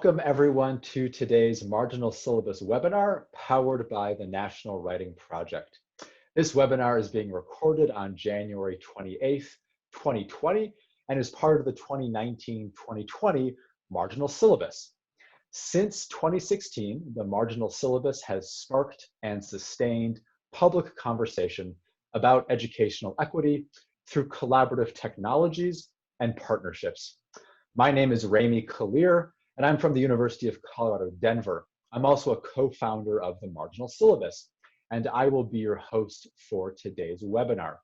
Welcome everyone to today's Marginal Syllabus webinar powered by the National Writing Project. This webinar is being recorded on January 28th, 2020, and is part of the 2019-2020 Marginal Syllabus. Since 2016, the Marginal Syllabus has sparked and sustained public conversation about educational equity through collaborative technologies and partnerships. My name is Rami Kalir, and I'm from the University of Colorado, Denver. I'm also a co-founder of the Marginal Syllabus, and I will be your host for today's webinar.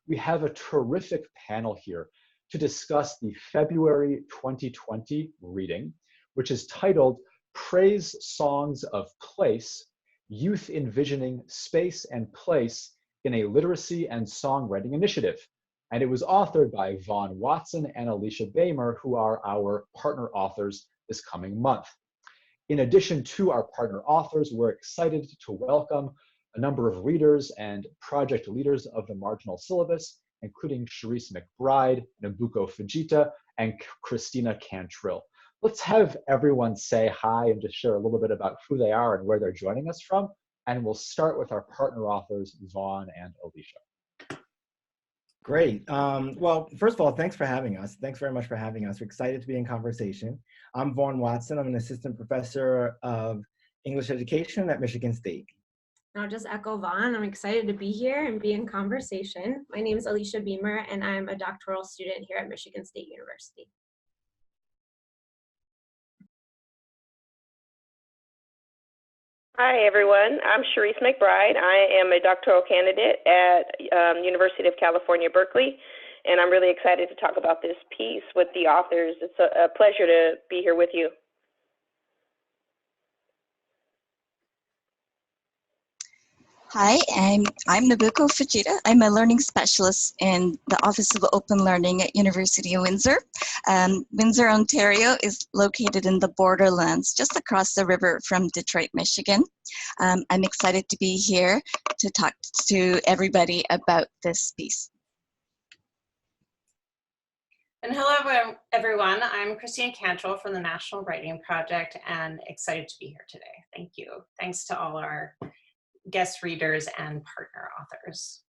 We have a terrific panel here to discuss the February 2020 reading, which is titled Praisesongs of Place, Youth Envisioning Space and Place in a Literacy and Songwriting Initiative. And it was authored by Vaughn Watson and Alecia Beymer, who are our partner authors this coming month. In addition to our partner authors, we're excited to welcome a number of readers and project leaders of the Marginal Syllabus, including Charise McBride, Nobuko Fajita, and Christina Cantrill. Let's have everyone say hi and just share a little bit about who they are and where they're joining us from. And we'll start with our partner authors, Vaughn and Alecia. Great. Well, first of all, thanks for having us. Thanks very much for having us. We're excited to be in conversation. I'm Vaughn Watson. I'm an assistant professor of English education at Michigan State. I'll just echo Vaughn. I'm excited to be here and be in conversation. My name is Alecia Beymer, and I'm a doctoral student here at Michigan State University. Hi, everyone. I'm Charise McBride. I am a doctoral candidate at University of California, Berkeley, and I'm really excited to talk about this piece with the authors. It's a pleasure to be here with you. Hi, I'm Nobuko Fajita. I'm a learning specialist in the Office of Open Learning at University of Windsor. Windsor, Ontario is located in the borderlands just across the river from Detroit, Michigan. I'm excited to be here to talk to everybody about this piece. And hello, everyone. I'm Christina Cantrill from the National Writing Project and excited to be here today. Thank you. Thanks to all our guest readers and partner authors.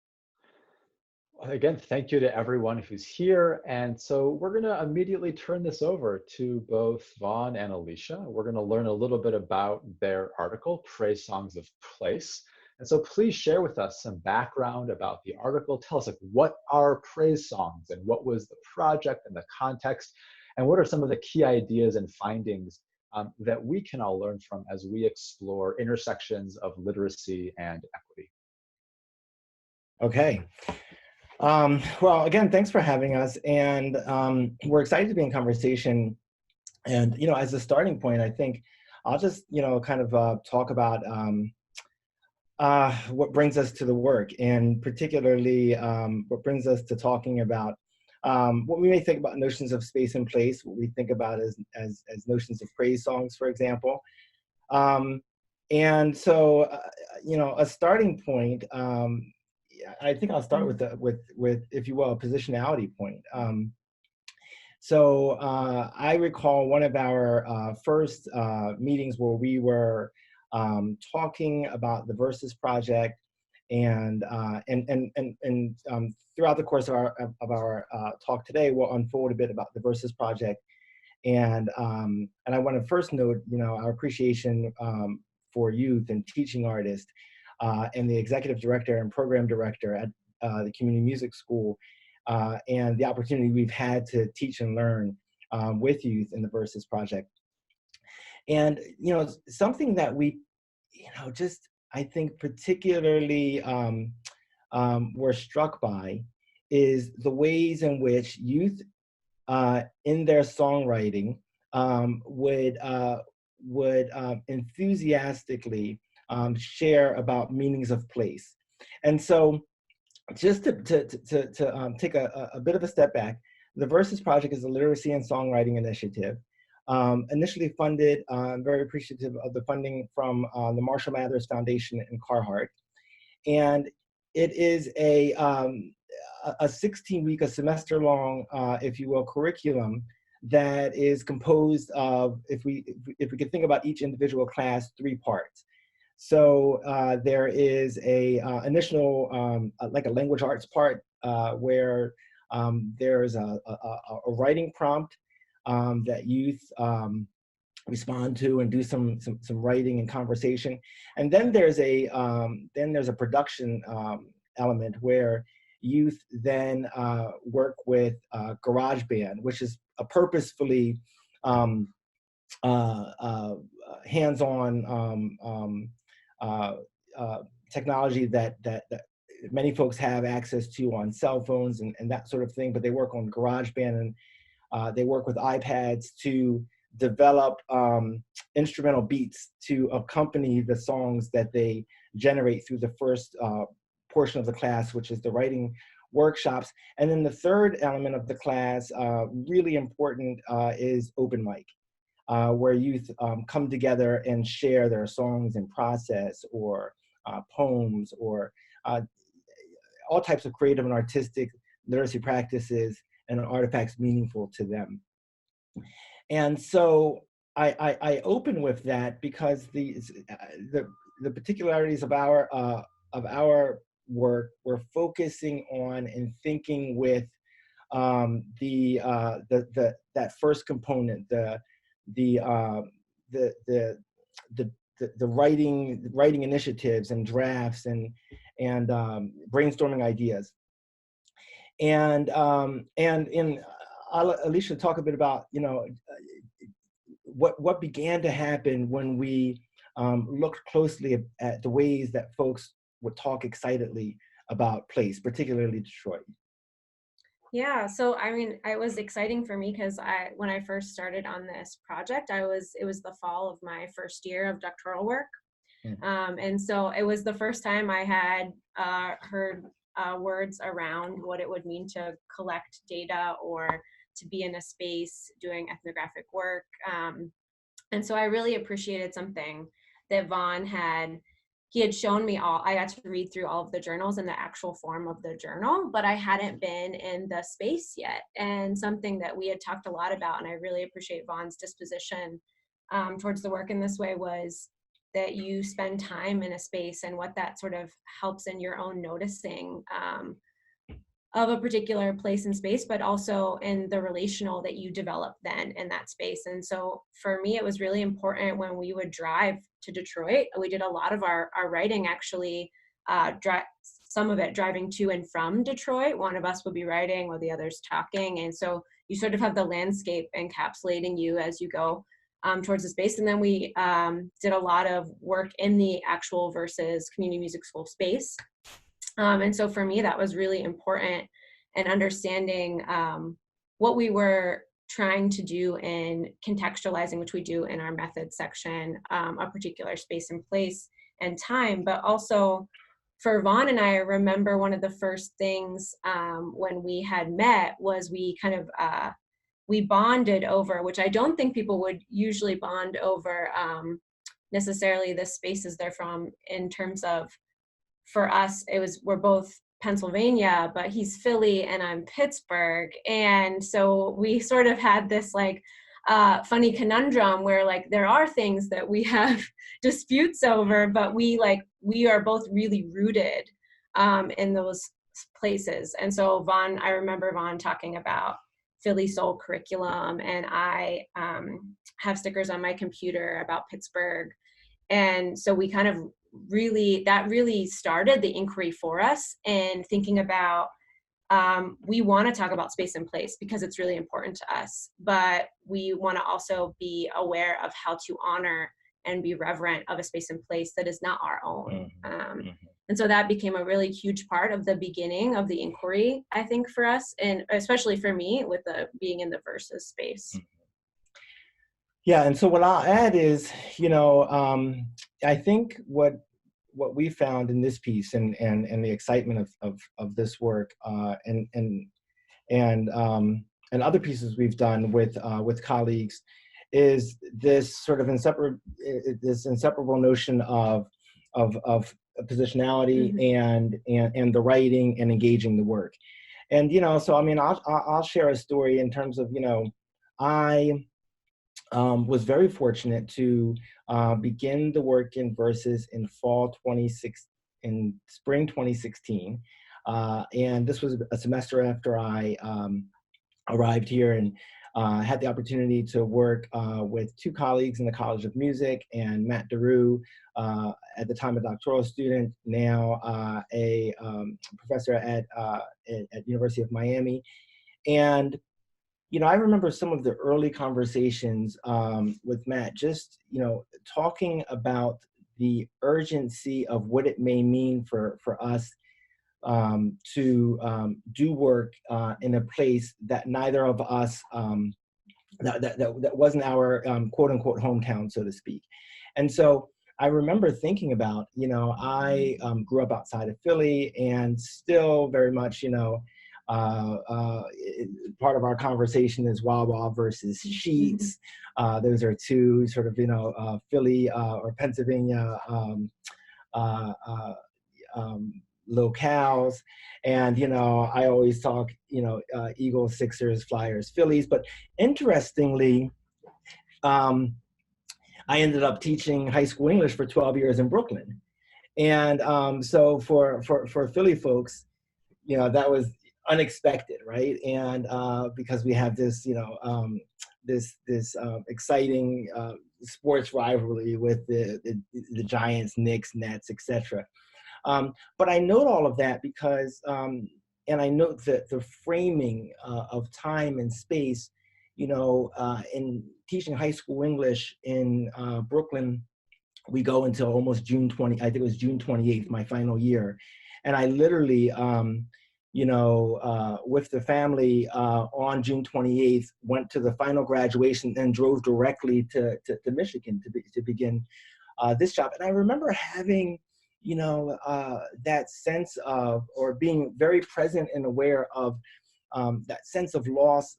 Again, thank you to everyone who's here. And so we're going to immediately turn this over to both Vaughn and Alecia. We're going to learn a little bit about their article, Praisesongs of Place. And so please share with us some background about the article. Tell us, like, what are praise songs and what was the project and the context, and what are some of the key ideas and findings that we can all learn from as we explore intersections of literacy and equity. Okay. Well, again, thanks for having us. And we're excited to be in conversation. And, as a starting point, I think I'll just, kind of talk about what brings us to the work, and particularly what brings us to talking about what we may think about notions of space and place, what we think about as notions of praise songs, for example. And so, a starting point, I think I'll start with if you will, a positionality point. So I recall one of our first meetings where we were talking about the Verses Project, and throughout the course of our talk today, we'll unfold a bit about the Verses Project, and I want to first note, our appreciation for youth and teaching artists, and the executive director and program director at the Community Music School, and the opportunity we've had to teach and learn with youth in the Verses Project. And something that we, just I think particularly were struck by is the ways in which youth in their songwriting would enthusiastically share about meanings of place. And so just to take a bit of a step back, the Verses Project is a literacy and songwriting initiative. Initially funded, I'm very appreciative of the funding from the Marshall Mathers Foundation in Carhartt. And it is a 16-week, a semester-long, if you will, curriculum that is composed of, if we could think about each individual class, 3 parts. So there is a initial, like a language arts part, where there's a writing prompt that youth respond to and do some writing and conversation. And then there's a production element where youth then work with GarageBand, which is a purposefully hands-on technology that many folks have access to on cell phones and that sort of thing, but they work on GarageBand, and they work with iPads to develop instrumental beats to accompany the songs that they generate through the first portion of the class, which is the writing workshops. And then the third element of the class, really important, is open mic, where youth come together and share their songs in process, or poems, or all types of creative and artistic literacy practices and artifacts meaningful to them. And so I open with that because the particularities of our work, we're focusing on and thinking with that first component, the writing initiatives and drafts and brainstorming ideas. And Alecia, talk a bit about, you know, what began to happen when we looked closely at the ways that folks would talk excitedly about place, particularly Detroit. Yeah, so I mean, it was exciting for me because when I first started on this project, it was the fall of my first year of doctoral work. And so it was the first time I had heard words around what it would mean to collect data or to be in a space doing ethnographic work. And so I really appreciated something that Vaughn had. He had shown me I got to read through all of the journals in the actual form of the journal, but I hadn't been in the space yet. And something that we had talked a lot about, and I really appreciate Vaughn's disposition towards the work in this way, was that you spend time in a space and what that sort of helps in your own noticing of a particular place and space, but also in the relational that you develop then in that space. And so for me, it was really important when we would drive to Detroit. We did a lot of our writing actually, some of it driving to and from Detroit. One of us would be writing while the other's talking. And so you sort of have the landscape encapsulating you as you go towards the space. And then we did a lot of work in the actual Versus community music school space. And so for me, that was really important, and understanding what we were trying to do in contextualizing, which we do in our methods section, a particular space and place and time. But also for Vaughn and I remember one of the first things when we had met was we kind of, we bonded over, which I don't think people would usually bond over necessarily the spaces they're from, in terms of, for us, we're both Pennsylvania, but he's Philly and I'm Pittsburgh. And so we sort of had this like funny conundrum where like there are things that we have disputes over, but we are both really rooted in those places. And so I remember Vaughn talking about Philly Soul curriculum, and I have stickers on my computer about Pittsburgh. And so we kind of that really started the inquiry for us, and thinking about we want to talk about space and place because it's really important to us, but we want to also be aware of how to honor and be reverent of a space and place that is not our own. And so that became a really huge part of the beginning of the inquiry, I think, for us, and especially for me with being in the Versus space. Yeah, and so what I'll add is, you know, I think what we found in this piece and the excitement of this work and other pieces we've done with colleagues is this sort of inseparable notion of positionality and the writing and engaging the work. And, you know, so I mean, I'll share a story in terms of, you know, I was very fortunate to begin the work in Verses in in spring 2016. And this was a semester after I arrived here, and had the opportunity to work with two colleagues in the College of Music, and Matt DeRue, at the time a doctoral student, now a professor at University of Miami. And I remember some of the early conversations with Matt, just, talking about the urgency of what it may mean for us to do work in a place that neither of us, that wasn't our quote unquote hometown, so to speak. And so I remember thinking about, I grew up outside of Philly, and still very much, part of our conversation is Wawa versus Sheets. Those are two sort of, Philly or Pennsylvania locales. And, I always talk, Eagles, Sixers, Flyers, Phillies. But interestingly, I ended up teaching high school English for 12 years in Brooklyn. And so for Philly folks, that was unexpected, right? And because we have this, this exciting sports rivalry with the Giants, Knicks, Nets, etc. But I note all of that because, and I note that the framing of time and space, in teaching high school English in Brooklyn, we go until almost June 20, I think it was June 28th, my final year. And I literally, with the family on June 28th, went to the final graduation and drove directly to Michigan to begin this job. And I remember having, that sense of, or being very present and aware of that sense of loss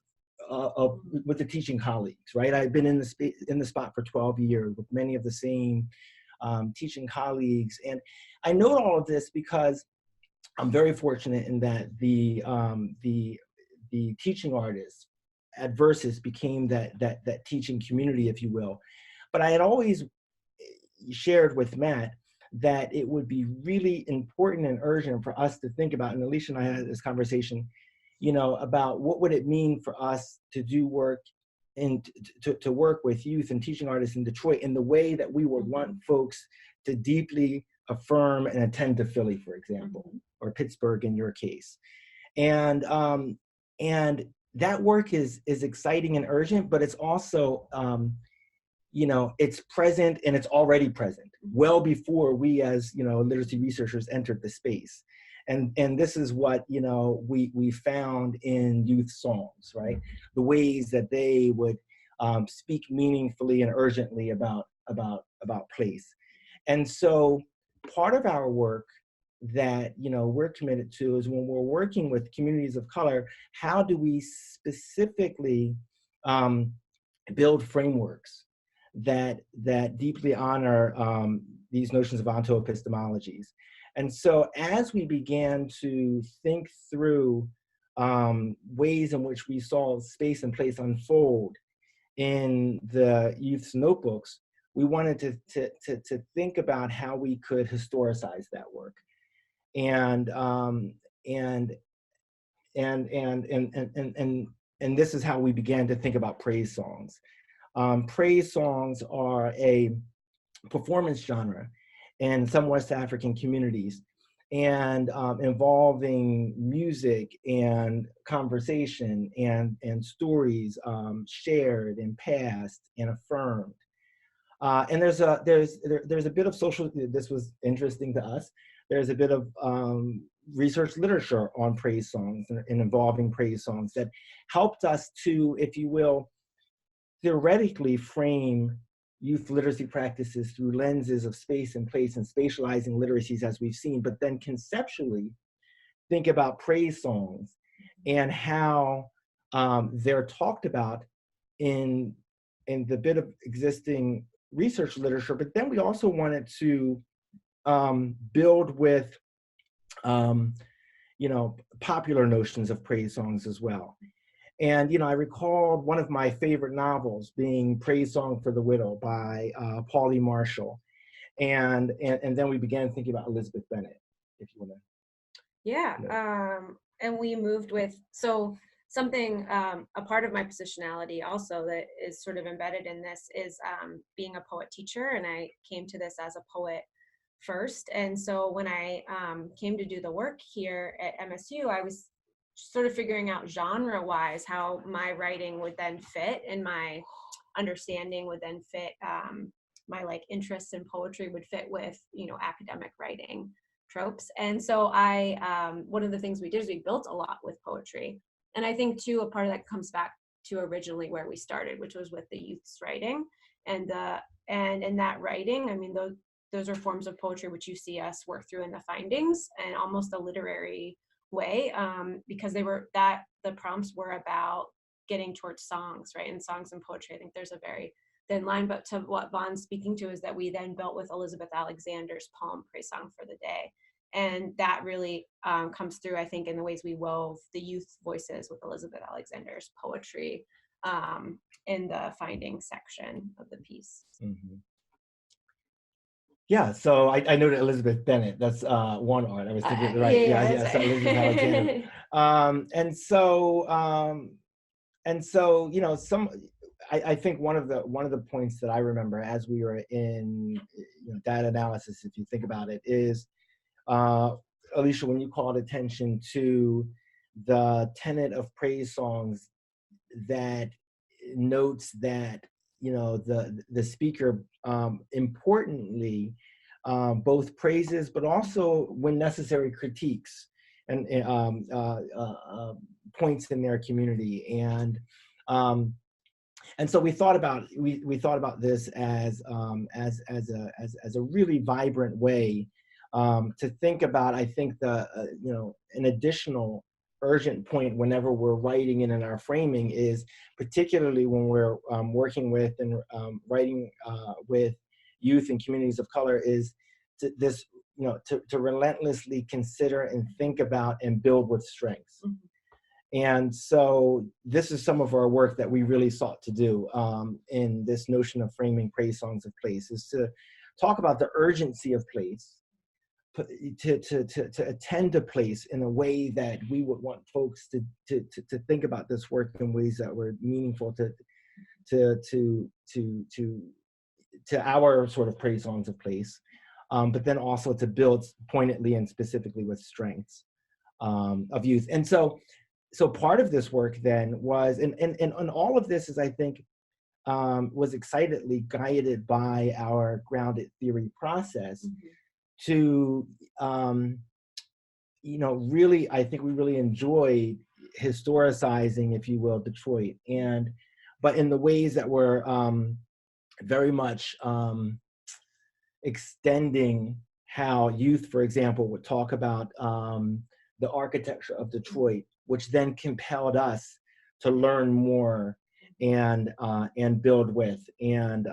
with the teaching colleagues, right? I've been in the spot for 12 years with many of the same teaching colleagues. And I note all of this because I'm very fortunate in that the teaching artists at Versus became that teaching community, if you will. But I had always shared with Matt that it would be really important and urgent for us to think about, and Alecia and I had this conversation, about what would it mean for us to do work and to work with youth and teaching artists in Detroit in the way that we would want folks to deeply affirm and attend to Philly, for example, or Pittsburgh in your case. And that work is exciting and urgent, but it's also, it's present, and it's already present well before we as, literacy researchers entered the space. And this is what, we found in youth songs, right? The ways that they would speak meaningfully and urgently about place. And so part of our work that, we're committed to is when we're working with communities of color, how do we specifically build frameworks that deeply honor these notions of ontoepistemologies. And so as we began to think through ways in which we saw space and place unfold in the youth's notebooks, we wanted to think about how we could historicize that work. And this is how we began to think about praise songs. Praise songs are a performance genre in some West African communities, and involving music and conversation and stories shared and passed and affirmed. And there's a bit of social, this was interesting to us, there's a bit of research literature on praise songs and involving praise songs that helped us to, if you will, theoretically frame youth literacy practices through lenses of space and place and spatializing literacies as we've seen, but then conceptually think about praise songs and how they're talked about in the bit of existing research literature. But then we also wanted to build with popular notions of praise songs as well. And, you know, I recalled one of my favorite novels being Praise Song for the Widow by Pauline Marshall. And then we began thinking about Elizabeth Bennet, if you want to. Yeah, and we moved with, so something, a part of my positionality also that is sort of embedded in this is being a poet teacher, and I came to this as a poet first. And so when I came to do the work here at MSU, I was sort of figuring out genre-wise how my writing would then fit, and my understanding would then fit, my like interests in poetry would fit with, you know, academic writing tropes. And so I, one of the things we did is we built a lot with poetry. And I think too, a part of that comes back to originally where we started, which was with the youth's writing. And in that writing, I mean, those are forms of poetry which you see us work through in the findings and almost a literary way, because the prompts were about getting towards songs, right? And songs and poetry, I think there's a very thin line, but to what Vaughn's speaking to is that we then built with Elizabeth Alexander's poem, Praise Song for the Day. And that really comes through, I think, in the ways we wove the youth voices with Elizabeth Alexander's poetry in the findings section of the piece. Mm-hmm. Yeah, so I know that Elizabeth Bennet, that's one art. I was thinking, right? Yeah, so Elizabeth Alexander. And so, you know, I think one of the points that I remember as we were in, you know, data analysis, if you think about it, is Alecia, when you called attention to the tenet of praise songs that notes that, you know, the speaker importantly both praises, but also when necessary critiques and points in their community. And so we thought about this as a really vibrant way to think about, I think, you know, an additional urgent point whenever we're writing in our framing is, particularly when we're working with and writing with youth and communities of color, is to relentlessly consider and think about and build with strengths. Mm-hmm. And so this is some of our work that we really sought to do in this notion of framing praise songs of place, is to talk about the urgency of place, to attend to place in a way that we would want folks to think about this work in ways that were meaningful to our sort of praise songs of place, but then also to build pointedly and specifically with strengths of youth. And so part of this work then was, and all of this is, I think, was excitedly guided by our grounded theory process. Mm-hmm. To, you know, really, I think we really enjoyed historicizing, if you will, Detroit, but in the ways that were very much extending how youth, for example, would talk about the architecture of Detroit, which then compelled us to learn more and build with. And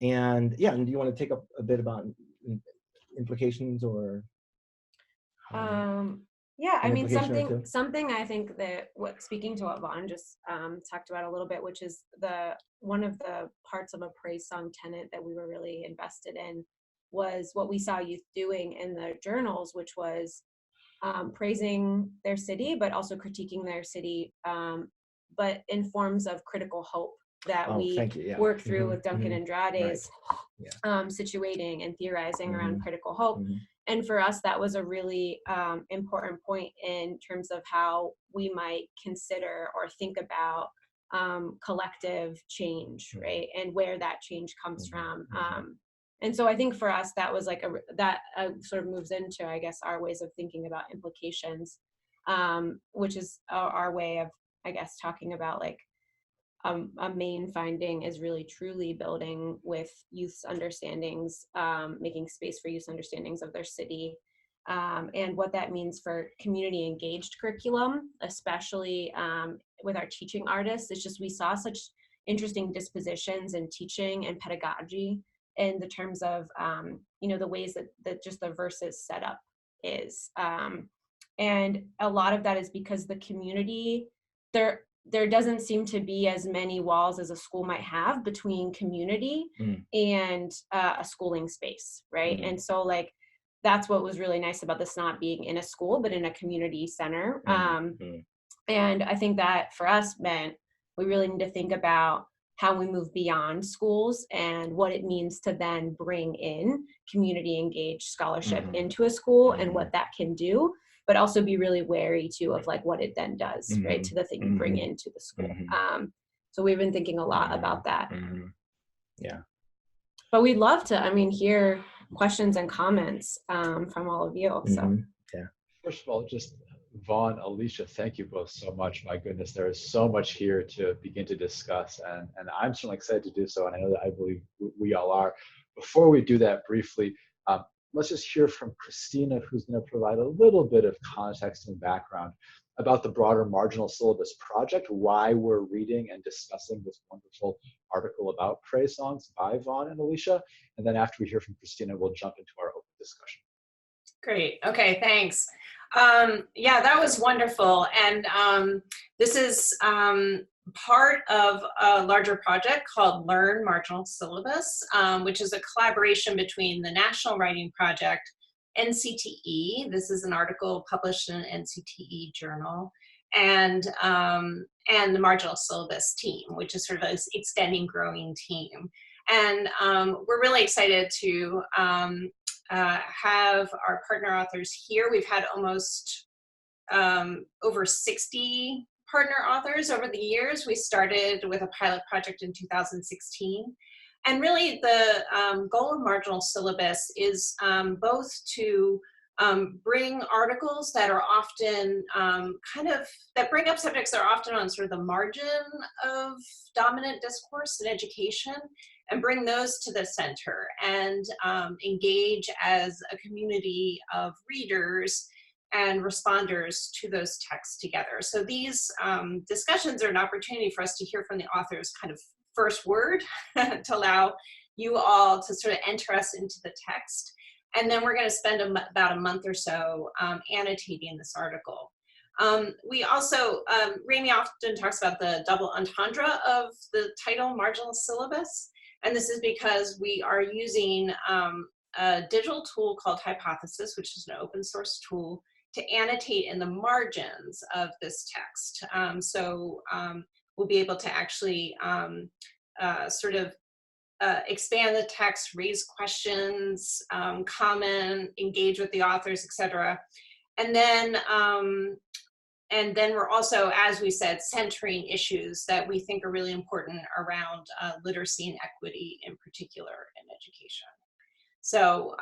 yeah, and do you want to take up a bit about implications or? Yeah, I mean, something I think that speaking to what Vaughn just talked about a little bit, which is one of the parts of a praise song tenet that we were really invested in, was what we saw youth doing in the journals, which was praising their city, but also critiquing their city, but in forms of critical hope that we work through mm-hmm. with Duncan Andrade's situating and theorizing mm-hmm. around critical hope. Mm-hmm. And for us, that was a really important point in terms of how we might consider or think about collective change, right? And where that change comes mm-hmm. from. And so I think for us, that was like that sort of moves into, I guess, our ways of thinking about implications, which is our way of, I guess, talking about like a main finding is really truly building with youth's understandings, making space for youth's understandings of their city, and what that means for community engaged curriculum, especially with our teaching artists. It's just, we saw such interesting dispositions in teaching and pedagogy in the terms of, you know, the ways that just the verses setup is. And a lot of that is because the community there doesn't seem to be as many walls as a school might have between community and a schooling space, right? And so like, that's what was really nice about this not being in a school, but in a community center. And I think that for us meant we really need to think about how we move beyond schools and what it means to then bring in community engaged scholarship into a school and what that can do, but also be really wary too of like what it then does, right, to the thing you bring into the school. So we've been thinking a lot about that. Yeah. But we'd love to, I mean, hear questions and comments from all of you. So Yeah. First of all, just Vaughn, Alecia, thank you both so much. My goodness, there is so much here to begin to discuss, and I'm certainly excited to do so, and I know that I believe we all are. Before we do that briefly, let's just hear from Christina, who's going to provide a little bit of context and background about the broader Marginal Syllabus project, why we're reading and discussing this wonderful article about praise songs by Vaughn and Alecia. And then after we hear from Christina, we'll jump into our open discussion. Great. Okay, thanks. Yeah, that was wonderful. And this is part of a larger project called Learn Marginal Syllabus, which is a collaboration between the National Writing Project, NCTE, this is an article published in an NCTE journal, and the Marginal Syllabus team, which is sort of an extending, growing team. And we're really excited to have our partner authors here. We've had almost over 60 partner authors over the years. We started with a pilot project in 2016. And really the goal of Marginal Syllabus is both to bring articles that are often that bring up subjects that are often on sort of the margin of dominant discourse in education, and bring those to the center and engage as a community of readers and responders to those texts together. So these discussions are an opportunity for us to hear from the author's kind of first word to allow you all to sort of enter us into the text. And then we're going to spend about a month or so annotating this article. We also, Rami often talks about the double entendre of the title Marginal Syllabus. And this is because we are using a digital tool called Hypothesis, which is an open source tool, to annotate in the margins of this text. So we'll be able to actually sort of expand the text, raise questions, comment, engage with the authors, etc. And then we're also, as we said, centering issues that we think are really important around literacy and equity in particular in education. So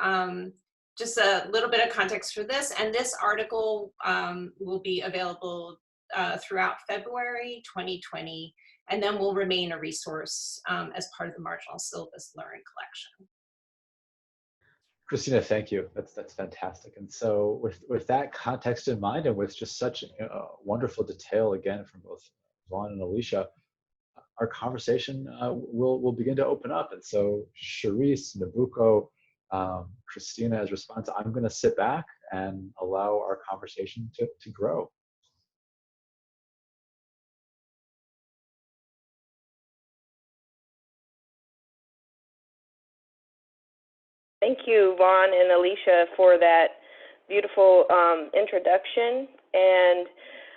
just a little bit of context for this, and this article will be available throughout February 2020, and then will remain a resource as part of the Marginal Syllabus Learn collection. Christina, thank you. That's fantastic. And so with that context in mind, and with just such wonderful detail again from both Vaughn and Alecia, our conversation will begin to open up. And so Charise, Nobuko, Christina, as response, I'm going to sit back and allow our conversation to grow. Thank you, Vaughn and Alecia, for that beautiful introduction. And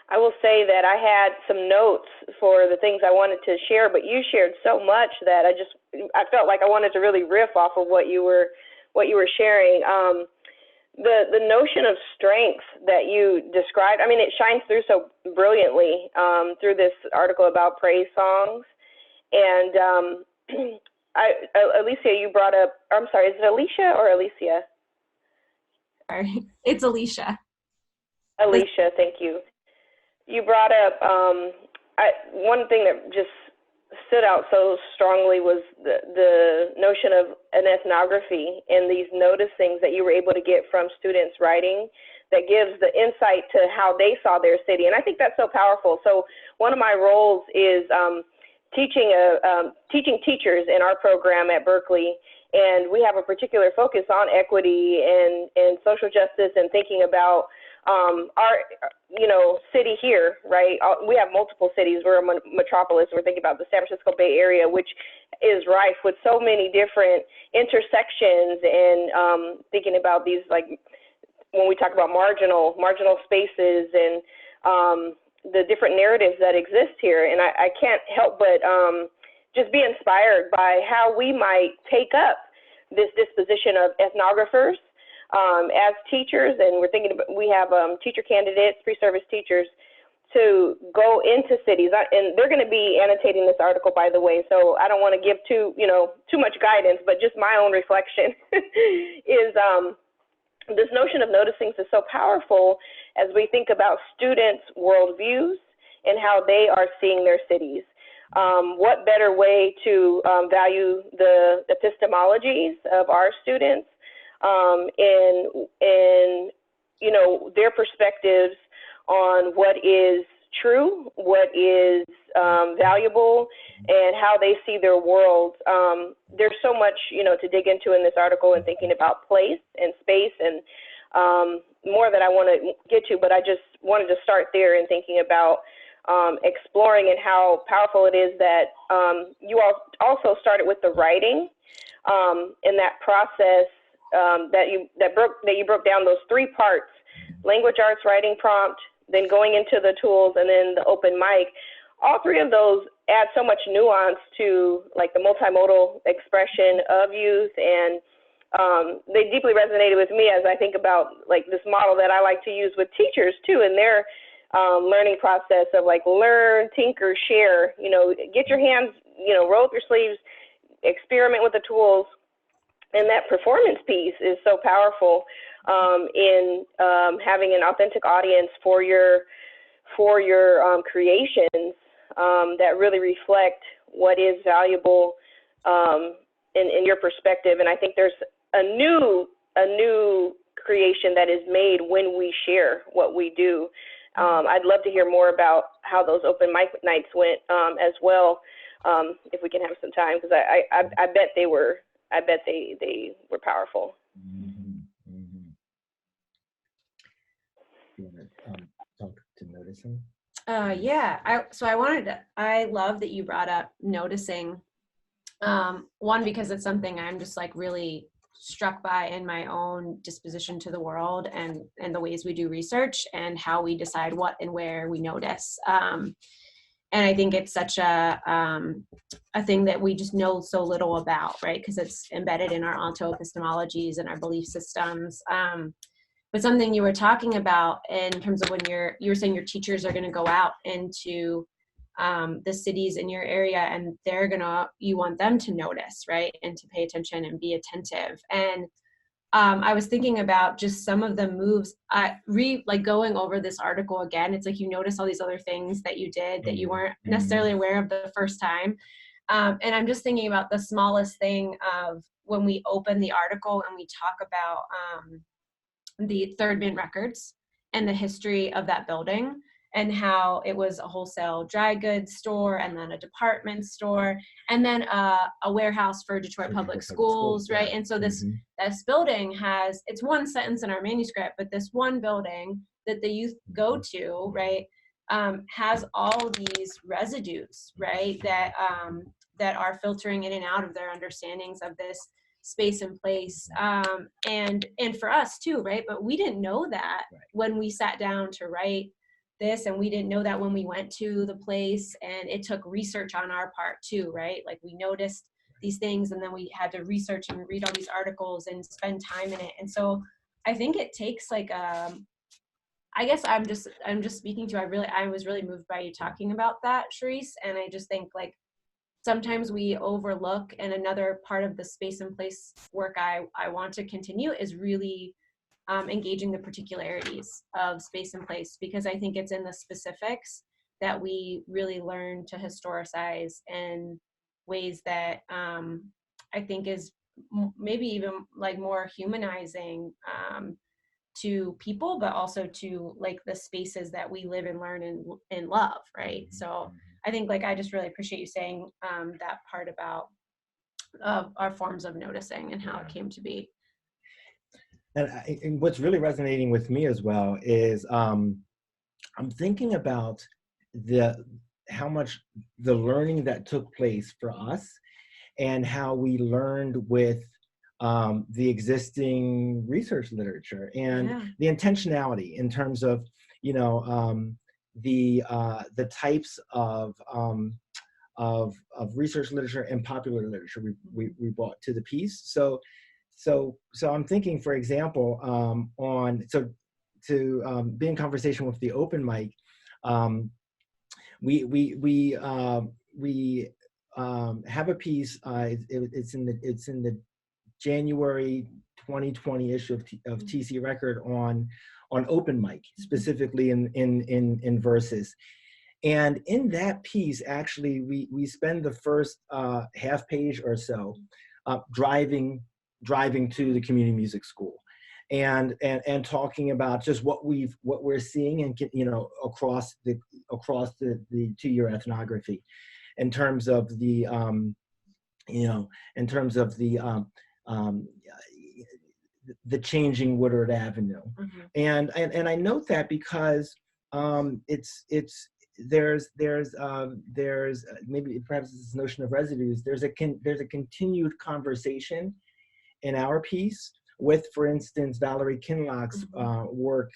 I will say that I had some notes for the things I wanted to share, but you shared so much that I felt like I wanted to really riff off of what you were sharing. The notion of strength that you described, I mean, it shines through so brilliantly through this article about praise songs. And Alecia, you brought up, I'm sorry, is it Alecia or Alecia? Sorry, it's Alecia. Alecia, thank you. You brought up, one thing that just stood out so strongly was the notion of an ethnography and these noticings that you were able to get from students writing that gives the insight to how they saw their city. And I think that's so powerful. So one of my roles is teaching teachers in our program at Berkeley, and we have a particular focus on equity and social justice and thinking about our, city here, right? We have multiple cities. We're a metropolis. We're thinking about the San Francisco Bay Area, which is rife with so many different intersections, and thinking about these, like, when we talk about marginal spaces and the different narratives that exist here. And I can't help but just be inspired by how we might take up this disposition of ethnographers as teachers. And we're thinking about, we have teacher candidates, pre-service teachers, to go into cities. And they're going to be annotating this article, by the way, so I don't want to give too much guidance, but just my own reflection is this notion of noticing is so powerful as we think about students' worldviews and how they are seeing their cities. What better way to value the epistemologies of our students in their perspectives on what is true, what is valuable, and how they see their world. There's so much, to dig into in this article, and thinking about place and space, and more that I want to get to, but I just wanted to start there in thinking about exploring and how powerful it is that you all also started with the writing in that process that you broke down those 3 parts: language arts, writing prompt, then going into the tools, and then the open mic. All 3 of those add so much nuance to, like, the multimodal expression of youth, and they deeply resonated with me as I think about, like, this model that I like to use with teachers too in their learning process of, like, learn, tinker, share. Get your hands, roll up your sleeves, experiment with the tools, and that performance piece is so powerful in having an authentic audience for your creations that really reflect what is valuable in your perspective. And I think there's a new creation that is made when we share what we do. I'd love to hear more about how those open mic nights went as well, if we can have some time, because I bet they were powerful. You want to talk to noticing? Yeah, I love that you brought up noticing. One, because it's something I'm just, like, really struck by in my own disposition to the world, and the ways we do research and how we decide what and where we notice. And I think it's such a thing that we just know so little about, right? Because it's embedded in our onto-epistemologies and our belief systems. But something you were talking about in terms of when you were saying your teachers are going to go out into the cities in your area, and you want them to notice, right? And to pay attention and be attentive. And I was thinking about just some of the moves, like going over this article again. It's like you notice all these other things that you did that you weren't necessarily aware of the first time. And I'm just thinking about the smallest thing of when we open the article and we talk about the Third Man Records and the history of that building, and how it was a wholesale dry goods store, and then a department store, and then a warehouse for Detroit Public Schools, right? And so this building has, it's one sentence in our manuscript, but this one building that the youth go to, right, has all these residues, right, that are filtering in and out of their understandings of this space and place, and for us too, right? But we didn't know that when we sat down to write this, and we didn't know that when we went to the place, and it took research on our part too, right? Like, we noticed these things, and then we had to research and read all these articles and spend time in it. And so I think it takes, like, I guess I'm just speaking to, I was really moved by you talking about that, Charise, and I just think, like, sometimes we overlook, and another part of the space and place work I want to continue is really engaging the particularities of space and place, because I think it's in the specifics that we really learn to historicize in ways that I think is maybe even, like, more humanizing to people, but also to, like, the spaces that we live and learn and love, right? So I think, like, I just really appreciate you saying that part about our forms of noticing and how it came to be. and what's really resonating with me as well is I'm thinking about how much the learning that took place for us and how we learned with the existing research literature and the intentionality in terms of, you know, the types of research literature and popular literature we brought to the piece. So I'm thinking, for example, to be in conversation with the open mic, we have a piece. It's in the January 2020 issue of TC Record on open mic, specifically in verses. And in that piece, actually, we spend the first half page or so driving to the community music school, and talking about just what we're seeing and, you know, across the 2-year ethnography, in terms of the you know, in terms of the changing Woodard Avenue. And I note that because there's maybe perhaps this notion of residues. There's a continued conversation in our piece with, for instance, Valerie Kinlock's work,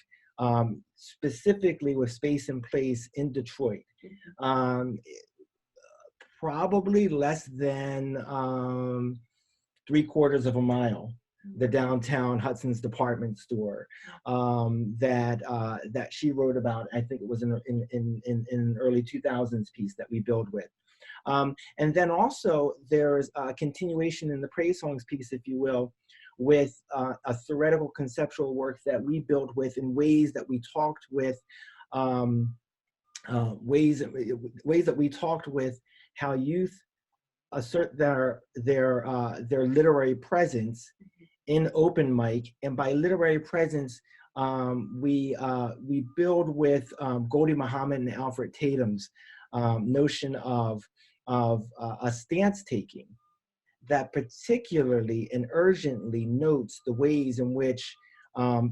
specifically with Space and Place in Detroit. Probably less than 3/4 of a mile, the downtown Hudson's department store that she wrote about. I think it was in an early 2000s piece that we build with. And then also there's a continuation in the Praisesongs piece, if you will, with a theoretical conceptual work that we built with in ways that we talked with, ways that we talked with how youth assert their literary presence in open mic. And by literary presence, we build with Goldie Muhammad and Alfred Tatum's notion of a stance taking that particularly and urgently notes the ways in which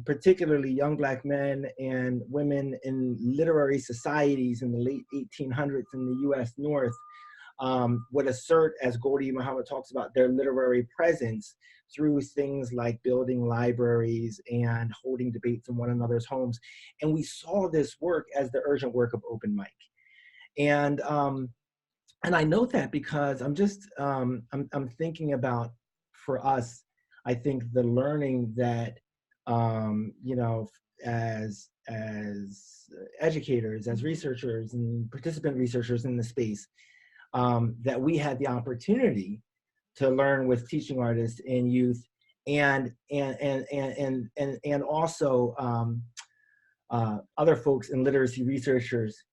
particularly young Black men and women in literary societies in the late 1800s in the US North would assert, as Goldie Muhammad talks about, their literary presence through things like building libraries and holding debates in one another's homes. And we saw this work as the urgent work of open mic. And I note that because I'm just, I'm thinking about, for us, I think the learning that, you know, as educators, as researchers and participant researchers in the space, that we had the opportunity to learn with teaching artists and youth, and also other folks in literacy researchers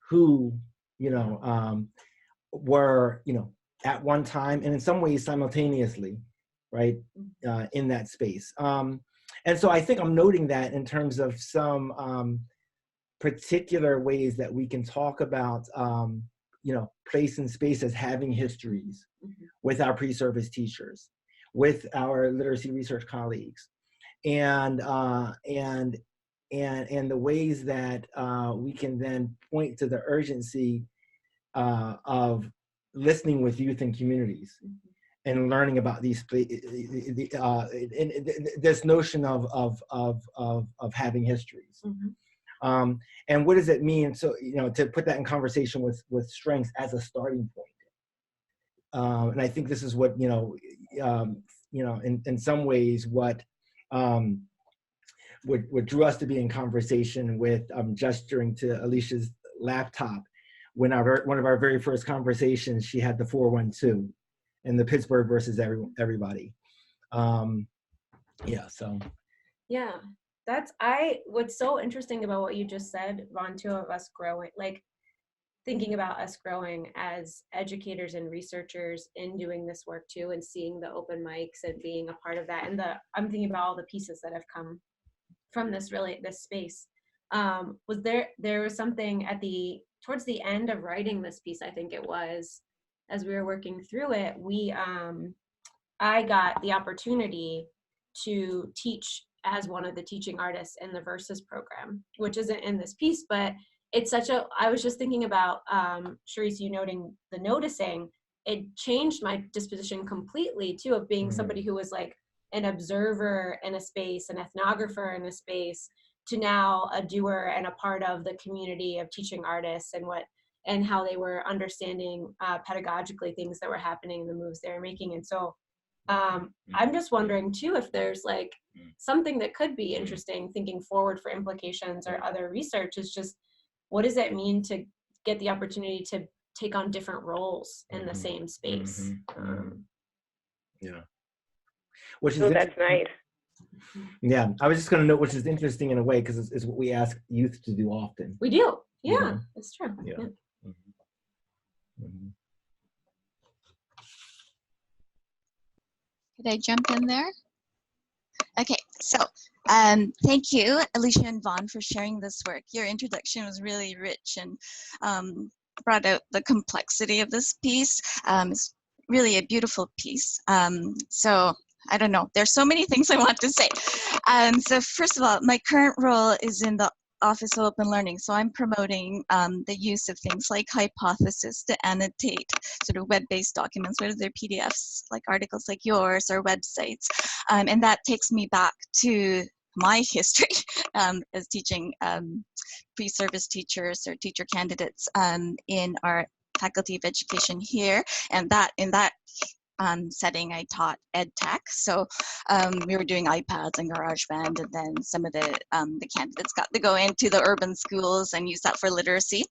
who, you know, were, you know, at one time and in some ways simultaneously, right, in that space. And so I think I'm noting that in terms of some particular ways that we can talk about, you know, place and space as having histories with our pre-service teachers, with our literacy research colleagues, and the ways that we can then point to the urgency of listening with youth and communities and learning about these this notion of having histories. And what does it mean? So, you know, to put that in conversation with strengths as a starting point. And I think this is what, you know, in some ways what drew us to be in conversation with gesturing to Alecia's laptop. When one of our very first conversations, she had the 412 and the Pittsburgh versus everybody. Yeah, so. Yeah, what's so interesting about what you just said, Vaughn, too, of us growing, like thinking about us growing as educators and researchers in doing this work too, and seeing the open mics and being a part of that. And I'm thinking about all the pieces that have come from this space. Was there was something towards the end of writing this piece, I think it was, as we were working through it, I got the opportunity to teach as one of the teaching artists in the Verses program, which isn't in this piece, but it's such a, I was just thinking about, Charise, you noting the noticing, it changed my disposition completely too, of being somebody who was like an observer in a space, an ethnographer in a space, to now a doer and a part of the community of teaching artists and how they were understanding pedagogically things that were happening in the moves they were making. And so I'm just wondering too, if there's like something that could be interesting thinking forward for implications or other research, is just, what does it mean to get the opportunity to take on different roles in the same space? Yeah. Which is that's nice. Yeah, I was just going to note, which is interesting in a way, because it's what we ask youth to do often. We do. Yeah, you know? that's true. Yeah. Could I jump in there? Okay, so thank you, Alecia and Vaughn, for sharing this work. Your introduction was really rich and brought out the complexity of this piece. It's really a beautiful piece. So I don't know, there's so many things I want to say. So first of all, my current role is in the Office of Open Learning. So I'm promoting the use of things like Hypothesis to annotate sort of web-based documents, whether they're PDFs, like articles like yours, or websites. And that takes me back to my history as teaching pre-service teachers or teacher candidates in our Faculty of Education here. And that in that setting, I taught ed tech. So we were doing iPads and GarageBand, and then some of the candidates got to go into the urban schools and use that for literacy.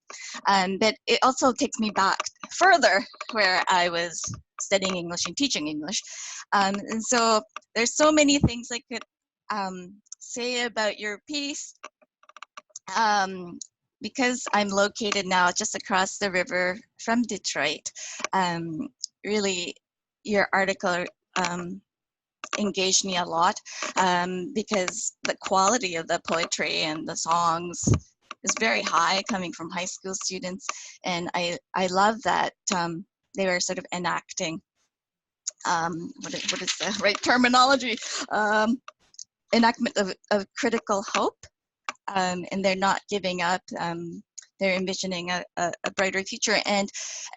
But it also takes me back further, where I was studying English and teaching English. And so there's so many things I could say about your piece. Because I'm located now just across the river from Detroit, really your article engaged me a lot because the quality of the poetry and the songs is very high, coming from high school students. And I love that they were sort of enacting, what is the right terminology? Enactment of critical hope. And they're not giving up. They're envisioning a brighter future. And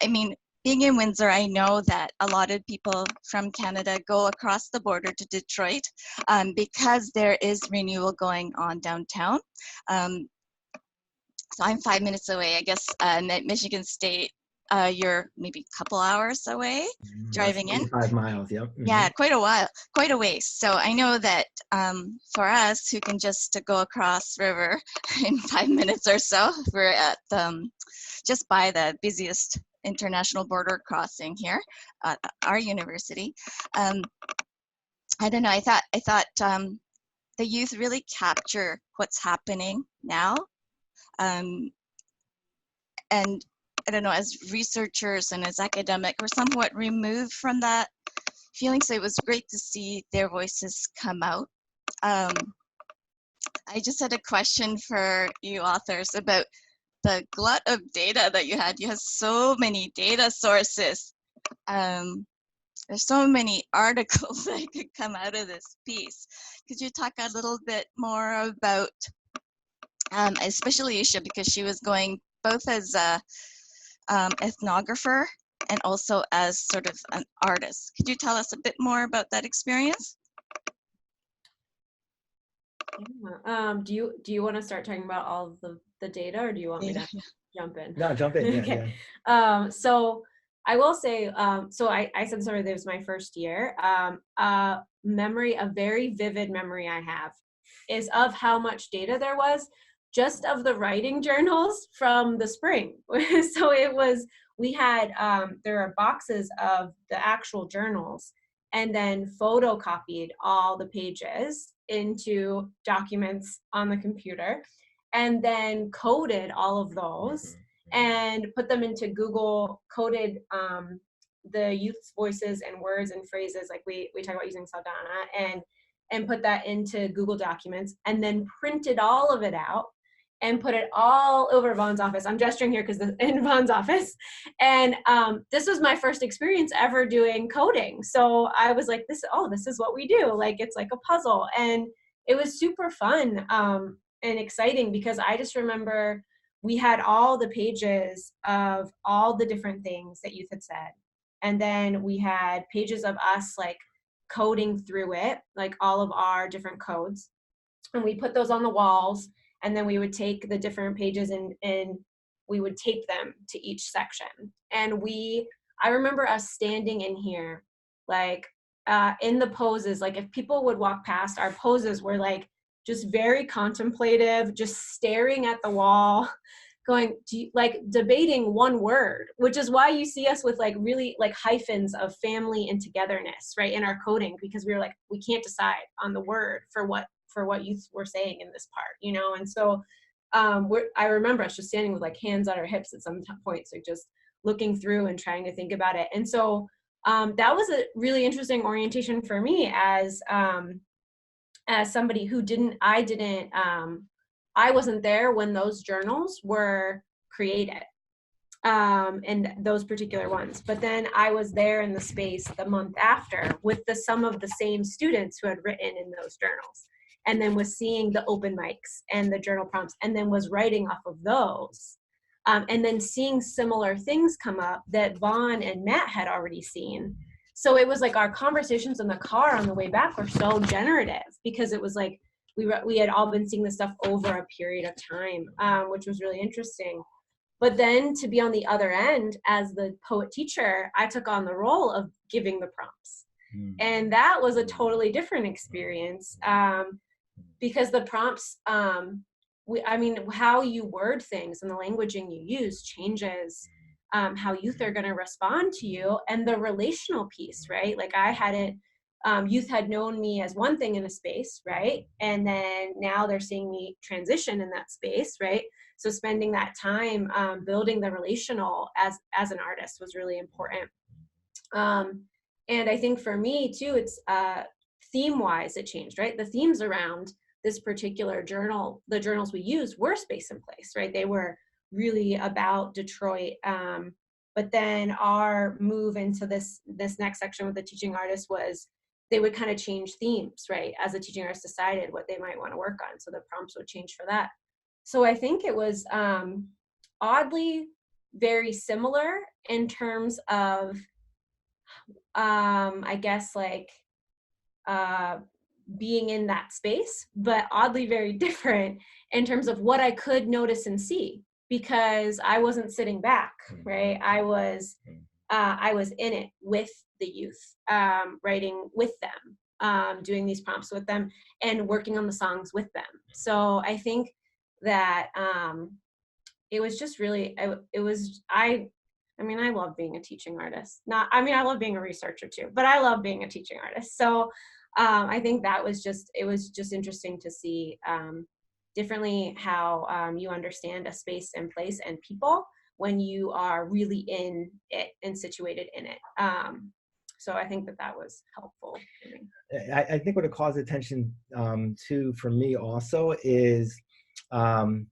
I mean, being in Windsor, I know that a lot of people from Canada go across the border to Detroit because there is renewal going on downtown. So I'm 5 minutes away. I guess at Michigan State, you're maybe a couple hours away driving in. 5 miles, yep. Yeah, quite a ways. So I know that for us who can just go across river in 5 minutes or so, we're at just by the busiest international border crossing here at our university. I don't know, I thought the youth really capture what's happening now. And I don't know, as researchers and as academic, we're somewhat removed from that feeling. So it was great to see their voices come out. I just had a question for you authors about the glut of data that you had. You had so many data sources. There's so many articles that could come out of this piece. Could you talk a little bit more about, especially Alecia, because she was going both as a ethnographer and also as sort of an artist. Could you tell us a bit more about that experience? Do you want to start talking about all of the data, or do you want me to jump in? No, jump in. Yeah, okay. Yeah. So I will say, so I said sorry, this was my first year. A very vivid memory I have is of how much data there was just of the writing journals from the spring. So it was, we had, there are boxes of the actual journals, and then photocopied all the pages into documents on the computer, and then coded all of those and put them into Google, coded the youth's voices and words and phrases, like we talk about using Saldana, and put that into Google Documents, and then printed all of it out and put it all over Vaughn's office. I'm gesturing here because in Vaughn's office. And this was my first experience ever doing coding. So I was like, this is what we do. Like, it's like a puzzle. And it was super fun and exciting, because I just remember we had all the pages of all the different things that youth had said. And then we had pages of us like coding through it, like all of our different codes. And we put those on the walls, and then we would take the different pages and we would tape them to each section. And I remember us standing in here, like in the poses, like if people would walk past, our poses were like just very contemplative, just staring at the wall, going, like debating one word, which is why you see us with like really like hyphens of family and togetherness, right, in our coding, because we were like, we can't decide on the word for what you were saying in this part, you know? And so I remember us just standing with like hands on our hips at some points, like just looking through and trying to think about it. And so that was a really interesting orientation for me as somebody who I wasn't there when those journals were created, and those particular ones. But then I was there in the space the month after with some of the same students who had written in those journals, and then was seeing the open mics and the journal prompts, and then was writing off of those. And then seeing similar things come up that Vaughn and Matt had already seen. So it was like our conversations in the car on the way back were so generative, because it was like we had all been seeing this stuff over a period of time, which was really interesting. But then to be on the other end as the poet teacher, I took on the role of giving the prompts. And that was a totally different experience, because the prompts, how you word things and the languaging you use changes how youth are going to respond to you, and the relational piece, right? Like I hadn't, youth had known me as one thing in a space, right? And then now they're seeing me transition in that space, right? So spending that time building the relational as an artist was really important. And I think for me too, it's theme-wise, it changed, right? The themes around this particular journal, the journals we used were space and place, right? They were really about Detroit. But then our move into this next section with the teaching artist was they would kind of change themes, right? As the teaching artist decided what they might want to work on. So the prompts would change for that. So I think it was oddly very similar in terms of, I guess, like being in that space, but oddly very different in terms of what I could notice and see, because I wasn't sitting back, right? I was in it with the youth, writing with them, doing these prompts with them, and working on the songs with them. So I think that it was just really, I love being a teaching artist. I love being a researcher too, but I love being a teaching artist. So I think it was just interesting to see differently how you understand a space and place and people when you are really in it and situated in it. So I think that was helpful for me. I think what it calls attention to for me also is is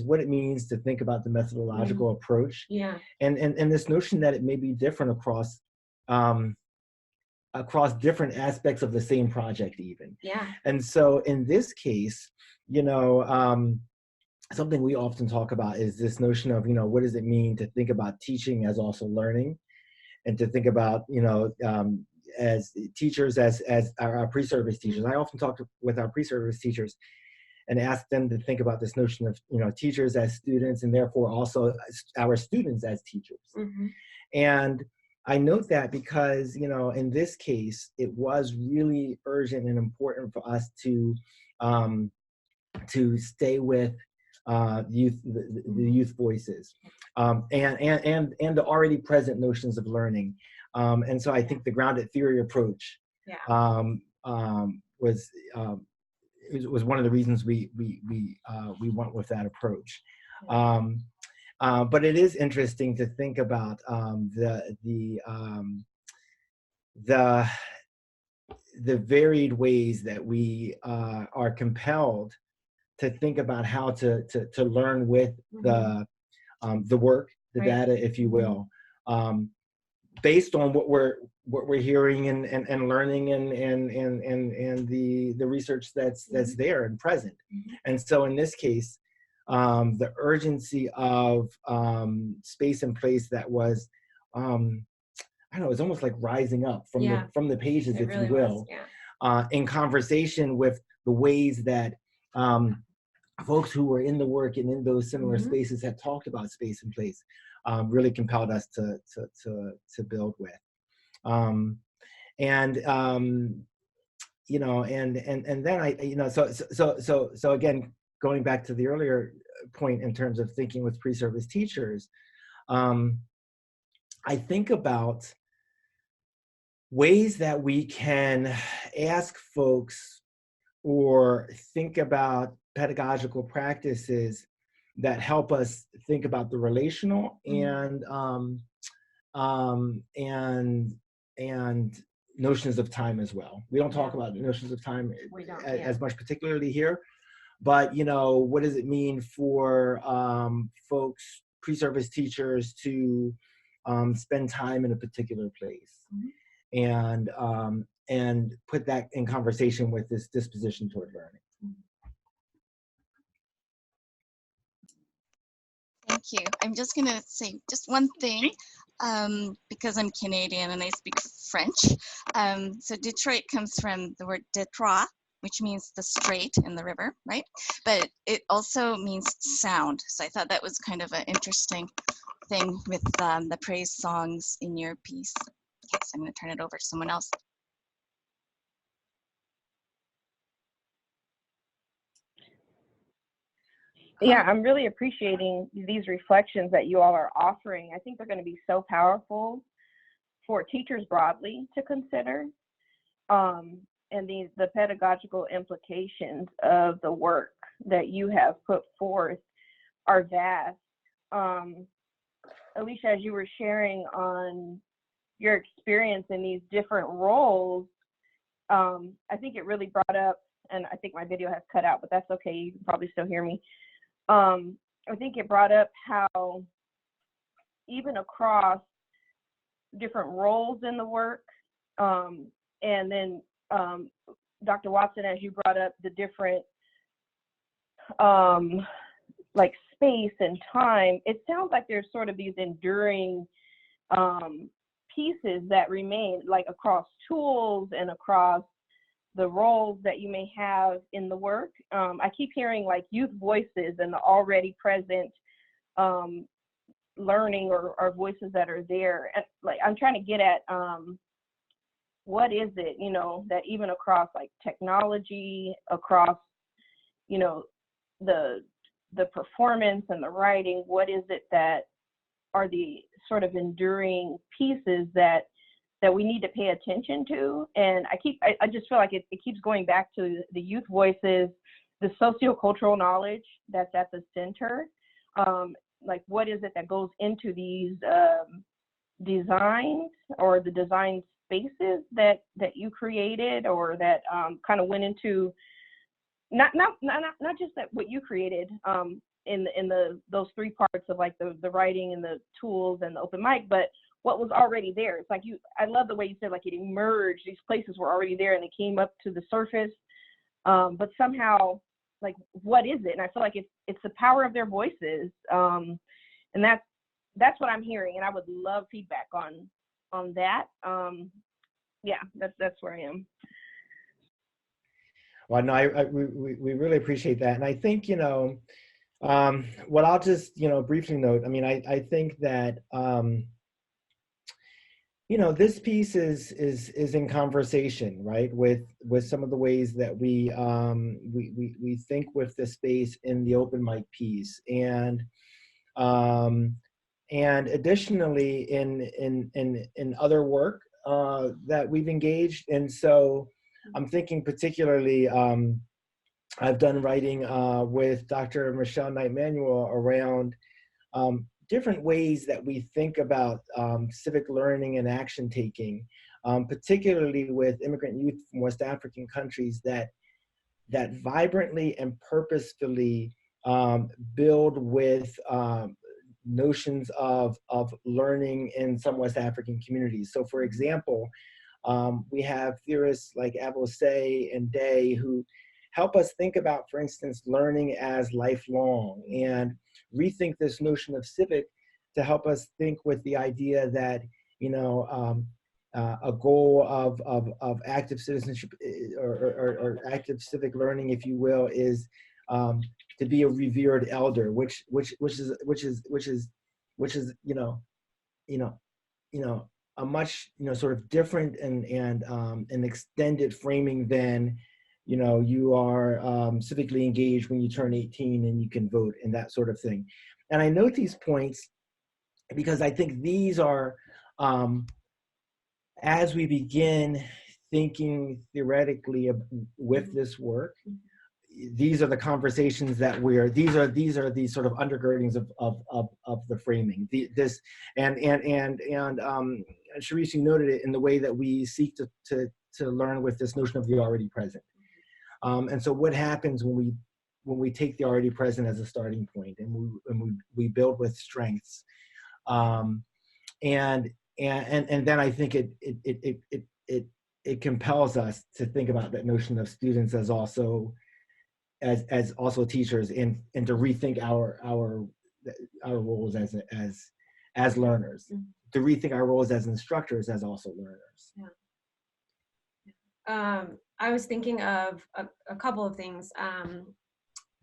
what it means to think about the methodological approach. Yeah. And this notion that it may be different across different aspects of the same project even. Yeah. And so in this case, something we often talk about is this notion of, what does it mean to think about teaching as also learning, and to think about, as teachers, as our pre-service teachers. I often talk with our pre-service teachers and ask them to think about this notion of, teachers as students, and therefore also our students as teachers. Mm-hmm. And I note that because, in this case, it was really urgent and important for us to stay with the youth voices, and the already present notions of learning. And so I think the grounded theory approach was one of the reasons we went with that approach. But it is interesting to think about the varied ways that we are compelled to think about how to learn with the work, the data, if you will. based on what we're hearing and learning and the research that's there and present. And so in this case, the urgency of space and place that was, I don't know, it's almost like rising up from the pages, if you will, in conversation with the ways that folks who were in the work and in those similar spaces had talked about space and place, really compelled us to build with. You know, and then I, you know, so again, going back to the earlier point in terms of thinking with pre-service teachers, I think about ways that we can ask folks or think about pedagogical practices that help us think about the relational and notions of time as well. We don't talk about notions of time as much, particularly here, but you know, what does it mean for folks, pre-service teachers, to spend time in a particular place, and put that in conversation with this disposition toward learning. Thank you. I'm just going to say just one thing, because I'm Canadian and I speak French. So Detroit comes from the word Detroit, which means the strait in the river, right? But it also means sound. So I thought that was kind of an interesting thing with the praise songs in your piece. Okay, so I'm going to turn it over to someone else. Yeah, I'm really appreciating these reflections that you all are offering. I think they're going to be so powerful for teachers broadly to consider. And the pedagogical implications of the work that you have put forth are vast. Alecia, as you were sharing on your experience in these different roles, I think it really brought up, and I think my video has cut out, but that's okay, you can probably still hear me. I think it brought up how even across different roles in the work, and then Dr. Watson, as you brought up the different like space and time, it sounds like there's sort of these enduring pieces that remain, like across tools and across the roles that you may have in the work. I keep hearing like youth voices and the already present learning or voices that are there. And like I'm trying to get at what is it, you know, that even across like technology, across, you know, the performance and the writing, what is it that are the sort of enduring pieces that we need to pay attention to? And I just feel like it keeps going back to the youth voices, the sociocultural knowledge that's at the center. Like what is it that goes into these designs or the design spaces that you created, or that kind of went into not just that what you created in those three parts of like the writing and the tools and the open mic, but what was already there. It's like I love the way you said like it emerged, these places were already there and they came up to the surface, but somehow like what is it? And I feel like it's the power of their voices, and that's what I'm hearing, and I would love feedback on that. Yeah, that's where I am. Well, no, we really appreciate that, and I think, you know, what I'll just, you know, briefly note, I mean, I think that you know, this piece is in conversation, right, with some of the ways that we think with the space in the open mic piece, and additionally in other work that we've engaged. And so I'm thinking particularly, I've done writing with Dr. Michelle Knight-Manuel around different ways that we think about civic learning and action taking, particularly with immigrant youth from West African countries that vibrantly and purposefully build with notions of learning in some West African communities. So for example, we have theorists like Alecia and Day who help us think about, for instance, learning as lifelong, and rethink this notion of civic to help us think with the idea that, you know, a goal of active citizenship or active civic learning, if you will, is to be a revered elder, which is a much, sort of different and an extended framing than, you are civically engaged when you turn 18 and you can vote and that sort of thing. And I note these points because I think these are, as we begin thinking theoretically with this work, these are the conversations that these are these sort of undergirdings of the framing. Charise, you noted it in the way that we seek to learn with this notion of the already present. And so what happens when we take the already present as a starting point and we build with strengths, and then I think it compels us to think about that notion of students as also teachers, and to rethink our roles as learners, to rethink our roles as instructors as also learners. Yeah. I was thinking of a couple of things.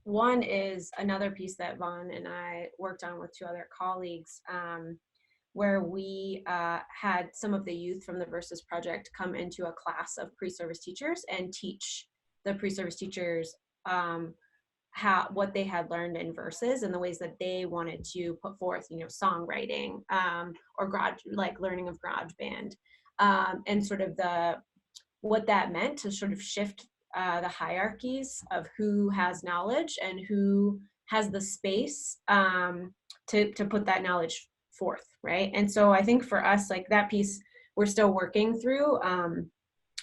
One is another piece that Vaughn and I worked on with 2 other colleagues, where we had some of the youth from the Verses Project come into a class of pre-service teachers and teach the pre-service teachers what they had learned in verses and the ways that they wanted to put forth, songwriting, or learning of GarageBand, and sort of what that meant to sort of shift the hierarchies of who has knowledge and who has the space to put that knowledge forth, right? And so I think for us, like that piece, we're still working through.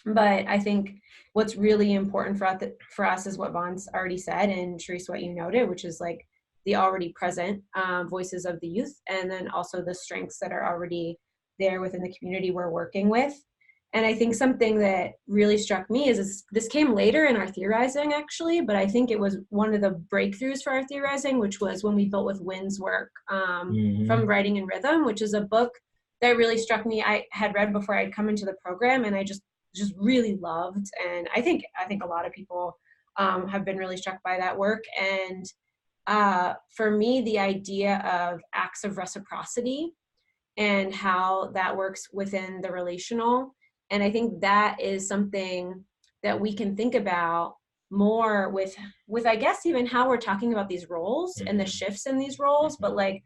But I think what's really important for us is what Vaughn's already said, and Charise, what you noted, which is like the already present voices of the youth, and then also the strengths that are already there within the community we're working with. And I think something that really struck me is this came later in our theorizing, actually, but I think it was one of the breakthroughs for our theorizing, which was when we built with Wynn's work from Writing and Rhythm, which is a book that really struck me. I had read before I'd come into the program, and I just really loved. And I think a lot of people have been really struck by that work. And for me, the idea of acts of reciprocity and how that works within the relational. And I think that is something that we can think about more with I guess even how we're talking about these roles and the shifts in these roles, but like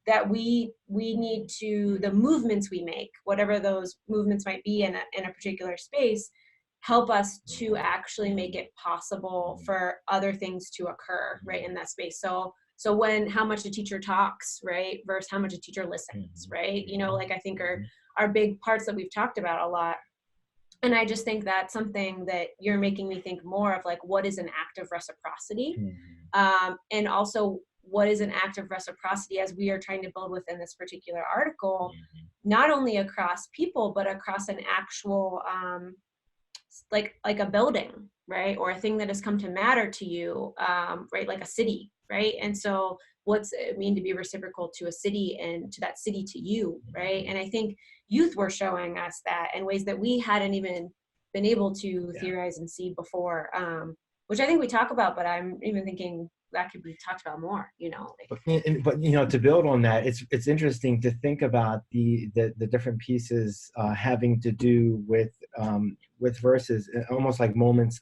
that we need to, the movements we make, whatever those movements might be in a particular space, help us to actually make it possible for other things to occur right in that space. So how much a teacher talks, right, versus how much a teacher listens, right? Like I think are big parts that we've talked about a lot. And I just think that's something that you're making me think more of, like, what is an act of reciprocity? And also, what is an act of reciprocity as we are trying to build within this particular article, not only across people, but across an actual, like a building, right? Or a thing that has come to matter to you, right? Like a city, right? And so what's it mean to be reciprocal to a city and to that city to you, right? And I think youth were showing us that in ways that we hadn't even been able to theorize and see before, which I think we talk about, but I'm even thinking that could be talked about more, But to build on that, it's interesting to think about the different pieces having to do with verses, almost like moments.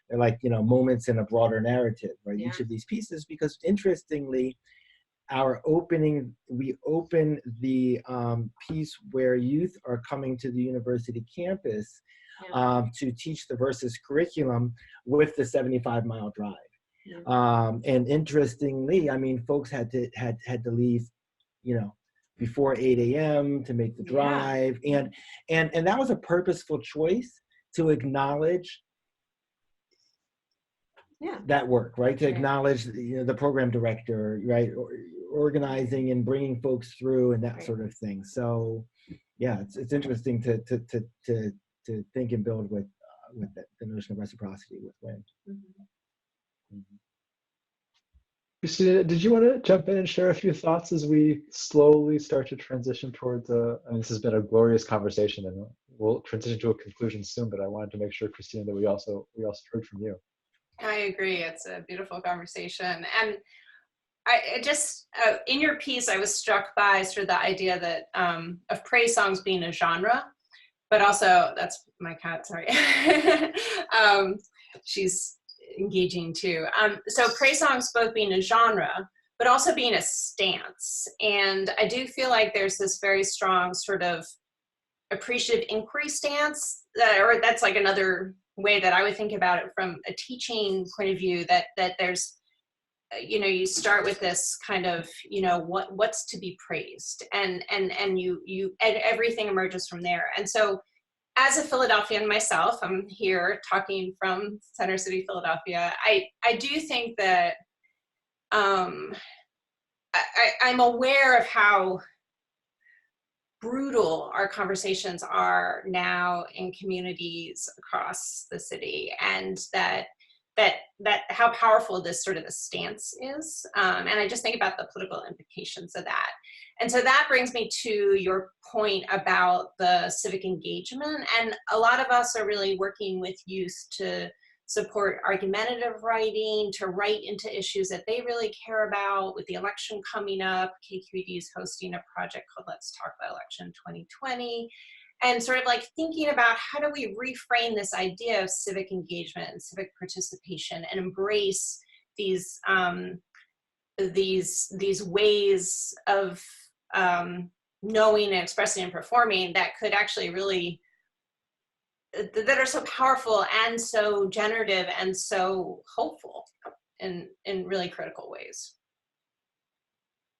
They're like moments in a broader narrative, right? Yeah. Each of these pieces, because interestingly, we open the piece where youth are coming to the university campus to teach the verses curriculum with the 75-mile drive. And interestingly, I mean, folks had to leave, before 8 a.m. to make the drive, and that was a purposeful choice to acknowledge that work, right? To acknowledge the program director, right, organizing and bringing folks through and that Right. sort of thing. So yeah, it's interesting to think and build with the notion of reciprocity with wind. Christina, did you want to jump in and share a few thoughts as we slowly start to transition towards this has been a glorious conversation, and we'll transition to a conclusion soon, but I wanted to make sure, Christina, that we also heard from you. I agree. It's a beautiful conversation. And I just, in your piece, I was struck by sort of the idea that of praise songs being a genre, but also, that's my cat, sorry. She's engaging too. So praise songs both being a genre, but also being a stance. And I do feel like there's this very strong sort of appreciative inquiry stance, or that's like another way that I would think about it from a teaching point of view, that there's, you start with this kind of, what's to be praised, and everything emerges from there. And so as a Philadelphian myself, I'm here talking from Center City, Philadelphia. I do think that I'm aware of how brutal our conversations are now in communities across the city, and that how powerful this sort of a stance is. And I just think about the political implications of that. And so that brings me to your point about the civic engagement. And a lot of us are really working with youth to support argumentative writing, to write into issues that they really care about. With the election coming up, KQED is hosting a project called Let's Talk About Election 2020. And sort of like thinking about how do we reframe this idea of civic engagement and civic participation and embrace these ways of knowing and expressing and performing that could actually really, that are so powerful and so generative and so hopeful in really critical ways.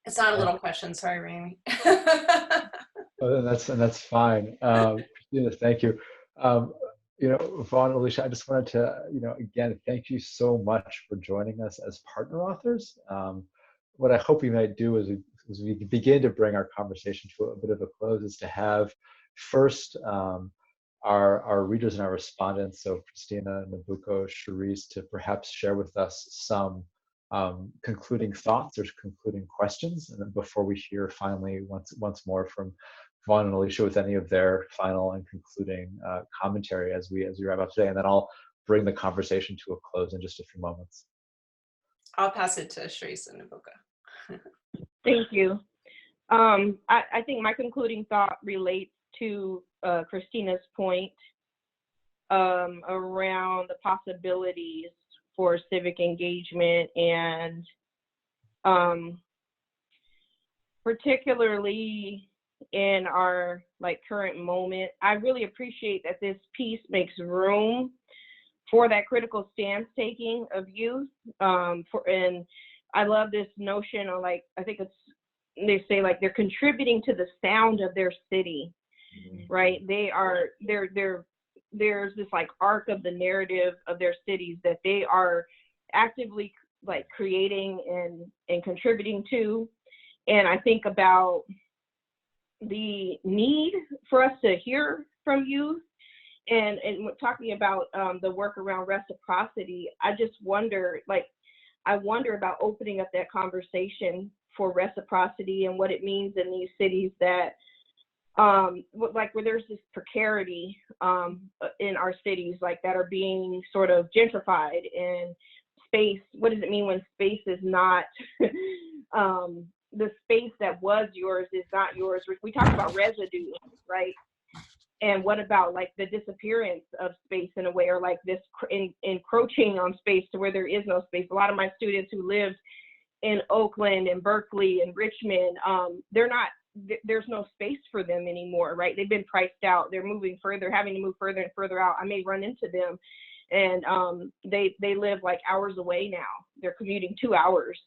It's not a little question, sorry, Rami. Oh, that's fine. Christina, thank you. Vaughn, Alecia, I just wanted to, again, thank you so much for joining us as partner authors. What I hope we might do as we begin to bring our conversation to a bit of a close is to have first our readers and our respondents, so Christina, Nobuko, Charise, to perhaps share with us some concluding thoughts or concluding questions, and then before we hear finally once more from Vaughn and Alecia with any of their final and concluding commentary as we wrap up today, and then I'll bring the conversation to a close in just a few moments. I'll pass it to Charise and Nobuko. Thank you. I think my concluding thought relates to Christina's point around the possibilities for civic engagement, and particularly in our current moment. I really appreciate that this piece makes room for that critical stance taking of youth. And I love this notion of I think they say they're contributing to the sound of their city, right? There's this arc of the narrative of their cities that they are actively creating and contributing to. And I think about the need for us to hear from youth, and talking about the work around reciprocity. I just wonder, I wonder about opening up that conversation for reciprocity and what it means in these cities that where there's this precarity in our cities that are being sort of gentrified, and space. What does it mean when space is not the space that was yours is not yours? We talk about residue, right? And what about the disappearance of space in a way, or this encroaching on space to where there is no space? A lot of my students who lived in Oakland and Berkeley and Richmond, there's no space for them anymore, right? They've been priced out. They're moving further, having to move further and further out. I may run into them, and they live hours away now. They're commuting 2 hours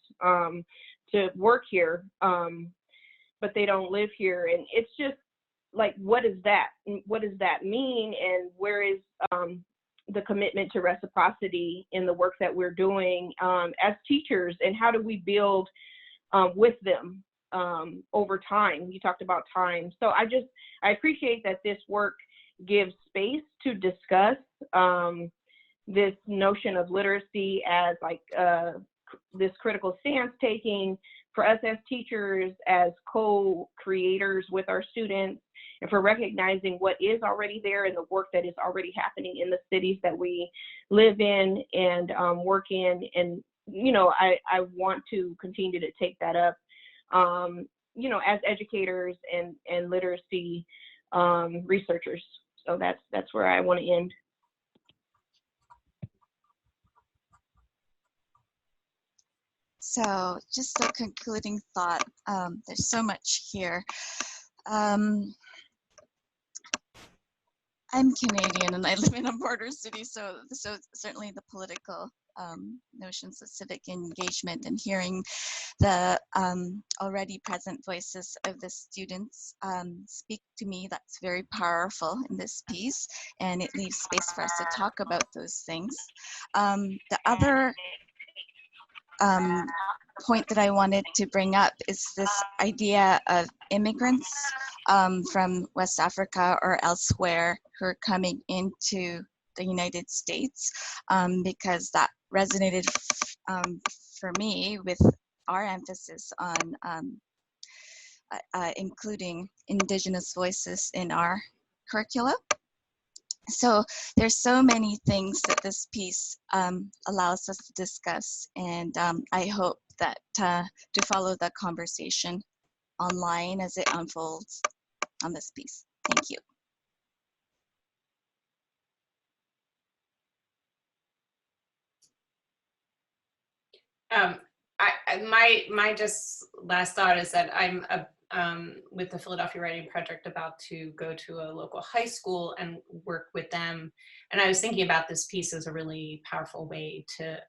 to work here, but they don't live here. And it's just what is that? What does that mean? And where is the commitment to reciprocity in the work that we're doing as teachers? And how do we build with them over time. You talked about time. So I appreciate that this work gives space to discuss this notion of literacy as like this critical stance taking for us as teachers, as co-creators with our students, and for recognizing what is already there and the work that is already happening in the cities that we live in and work in. And, you know, I want to continue to take that up, you know, as educators and literacy researchers. So that's where I want to end. So just a concluding thought, there's so much here. I'm Canadian and I live in a border city, so certainly the political notions of civic engagement and hearing the already present voices of the students speak to me. That's very powerful in this piece, and it leaves space for us to talk about those things. The other point that I wanted to bring up is this idea of immigrants from West Africa or elsewhere who are coming into the United States, because that resonated for me with our emphasis on including Indigenous voices in our curricula. So there's so many things that this piece allows us to discuss, and I hope that to follow the conversation online as it unfolds on this piece. Thank you. My just last thought is that I'm with the Philadelphia Writing Project about to go to a local high school and work with them. And I was thinking about this piece as a really powerful way to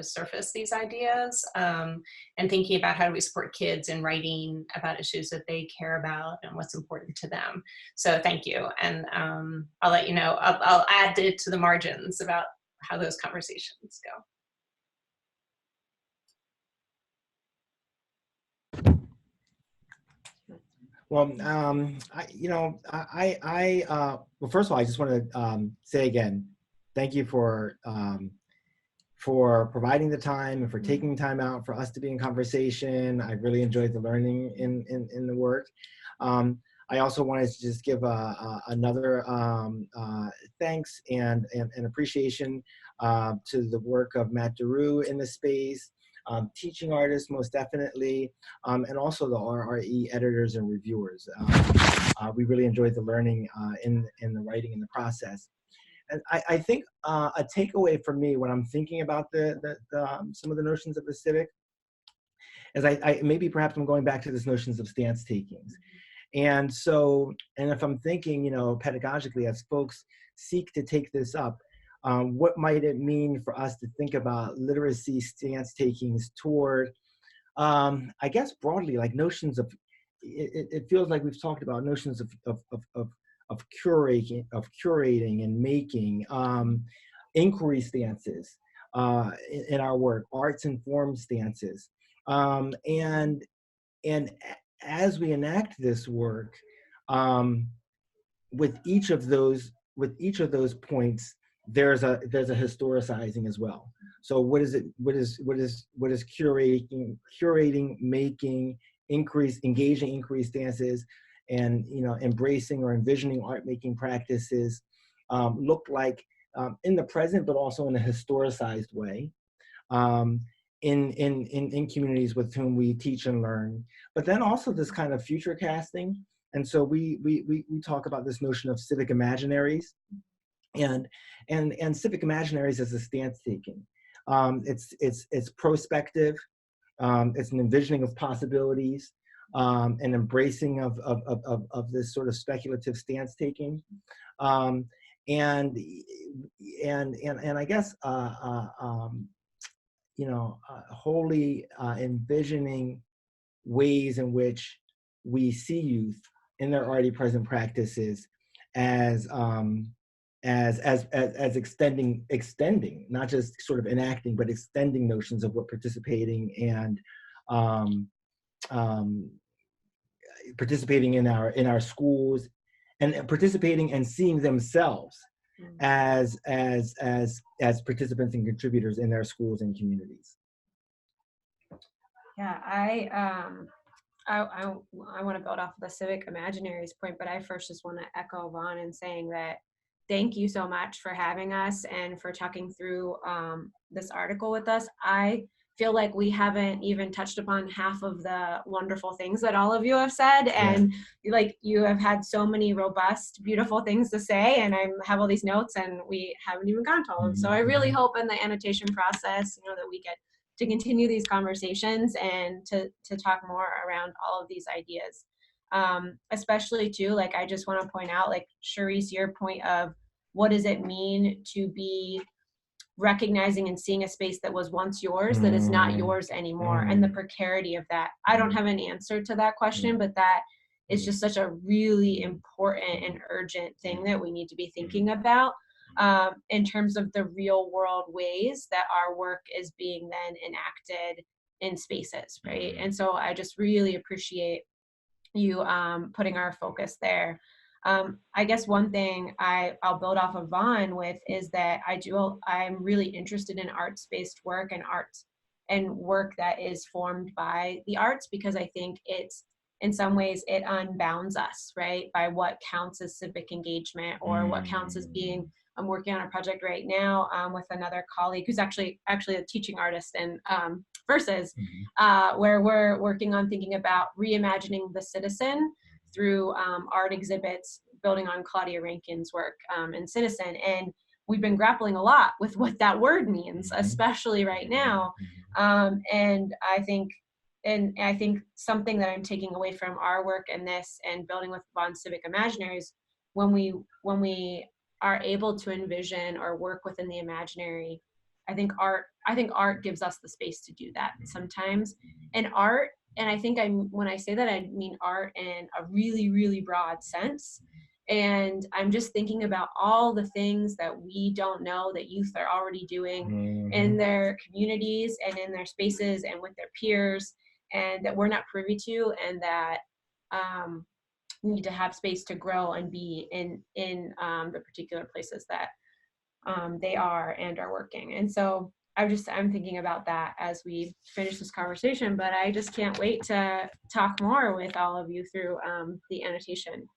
surface these ideas, and thinking about how do we support kids in writing about issues that they care about and what's important to them. So thank you. And I'll let you know, I'll add it to the margins about how those conversations go. Well, well, first of all, I just want to say again, thank you for providing the time and for taking time out for us to be in conversation. I really enjoyed the learning in the work. I also wanted to just give another thanks and appreciation to the work of Matt DeRue in the space, teaching artists most definitely, and also the RRE editors and reviewers. We really enjoyed the learning in the writing and the process. And I think a takeaway for me when I'm thinking about some of the notions of the civic is maybe perhaps I'm going back to these notions of stance takings. And so, and if I'm thinking, you know, pedagogically, as folks seek to take this up, what might it mean for us to think about literacy stance takings toward, I guess broadly, like notions of, it feels like we've talked about notions of curating and making, inquiry stances in our work, arts informed stances, and as we enact this work, with each of those points, there's a historicizing as well. So what is curating, making, engaging inquiry stances, and, you know, embracing or envisioning art making practices look like in the present, but also in a historicized way, in communities with whom we teach and learn. But then also this kind of future casting. And so we talk about this notion of civic imaginaries, and civic imaginaries as a stance taking. It's prospective. It's an envisioning of possibilities, an embracing of this sort of speculative stance taking, and I guess you know, wholly envisioning ways in which we see youth in their already present practices as as extending, not just sort of enacting, but extending notions of what participating and participating in our schools, and participating and seeing themselves as participants and contributors in their schools and communities. Yeah, I want to build off of the Civic Imaginaries point, but I first just want to echo Vaughn in saying that thank you so much for having us and for talking through this article with us. I feel like we haven't even touched upon half of the wonderful things that all of you have said, and like you have had so many robust, beautiful things to say, and I have all these notes and we haven't even gone to all of them. So I really hope in the annotation process, you know, that we get to continue these conversations and to talk more around all of these ideas. Especially too, like I just want to point out, like Charise, your point of what does it mean to be recognizing and seeing a space that was once yours that is not yours anymore, and the precarity of that. I don't have an answer to that question, but that is just such a really important and urgent thing that we need to be thinking about in terms of the real world ways that our work is being then enacted in spaces, right? And so I just really appreciate you putting our focus there. I guess one thing I'll build off of Vaughn with is that I'm really interested in arts-based work and arts and work that is formed by the arts, because I think it's, in some ways, it unbounds us, right? By what counts as civic engagement or what counts as being, I'm working on a project right now with another colleague who's actually a teaching artist in Verses, where we're working on thinking about reimagining the citizen through art exhibits, building on Claudia Rankin's work in Citizen. And we've been grappling a lot with what that word means, especially right now. And I think something that I'm taking away from our work in this and building with Vaughn's Civic Imaginaries, when we are able to envision or work within the imaginary, I think art gives us the space to do that sometimes. And art, and I think when I say that, I mean art in a really, really broad sense. And I'm just thinking about all the things that we don't know that youth are already doing in their communities and in their spaces and with their peers, and that we're not privy to, and that need to have space to grow and be in the particular places that they are and are working. And so I'm thinking about that as we finish this conversation, but I just can't wait to talk more with all of you through the annotation.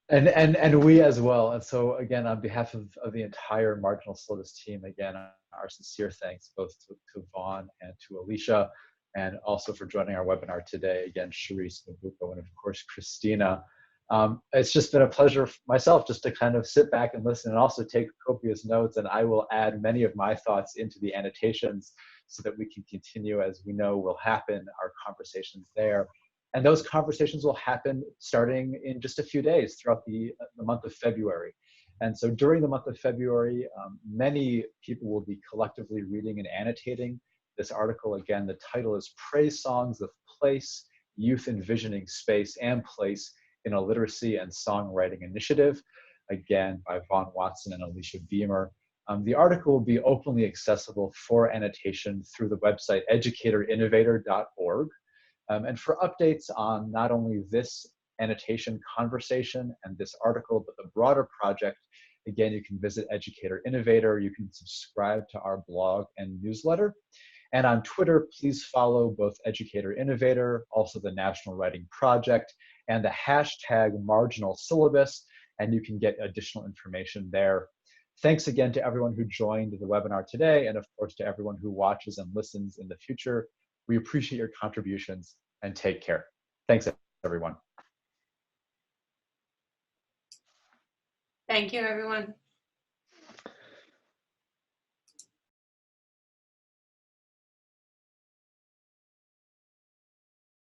And we as well. And so again, on behalf of the entire Marginal Syllabus team, again, our sincere thanks both to Vaughn and to Alecia, and also for joining our webinar today. Again, Charise, Nobuko, and of course, Christina. It's just been a pleasure myself just to kind of sit back and listen and also take copious notes, and I will add many of my thoughts into the annotations so that we can continue, as we know will happen, our conversations there. And those conversations will happen starting in just a few days throughout the month of February. And so during the month of February, many people will be collectively reading and annotating this article. Again, the title is Praisesongs, the Place, Youth Envisioning Space and Place in a Literacy and Songwriting Initiative, again, by Vaughn Watson and Alecia Beymer. The article will be openly accessible for annotation through the website educatorinnovator.org. And for updates on not only this annotation conversation and this article, but the broader project, again, you can visit Educator Innovator. You can subscribe to our blog and newsletter. And on Twitter, please follow both Educator Innovator, also the National Writing Project, and the hashtag Marginal Syllabus, and you can get additional information there. Thanks again to everyone who joined the webinar today, and of course to everyone who watches and listens in the future. We appreciate your contributions, and take care. Thanks, everyone. Thank you, everyone.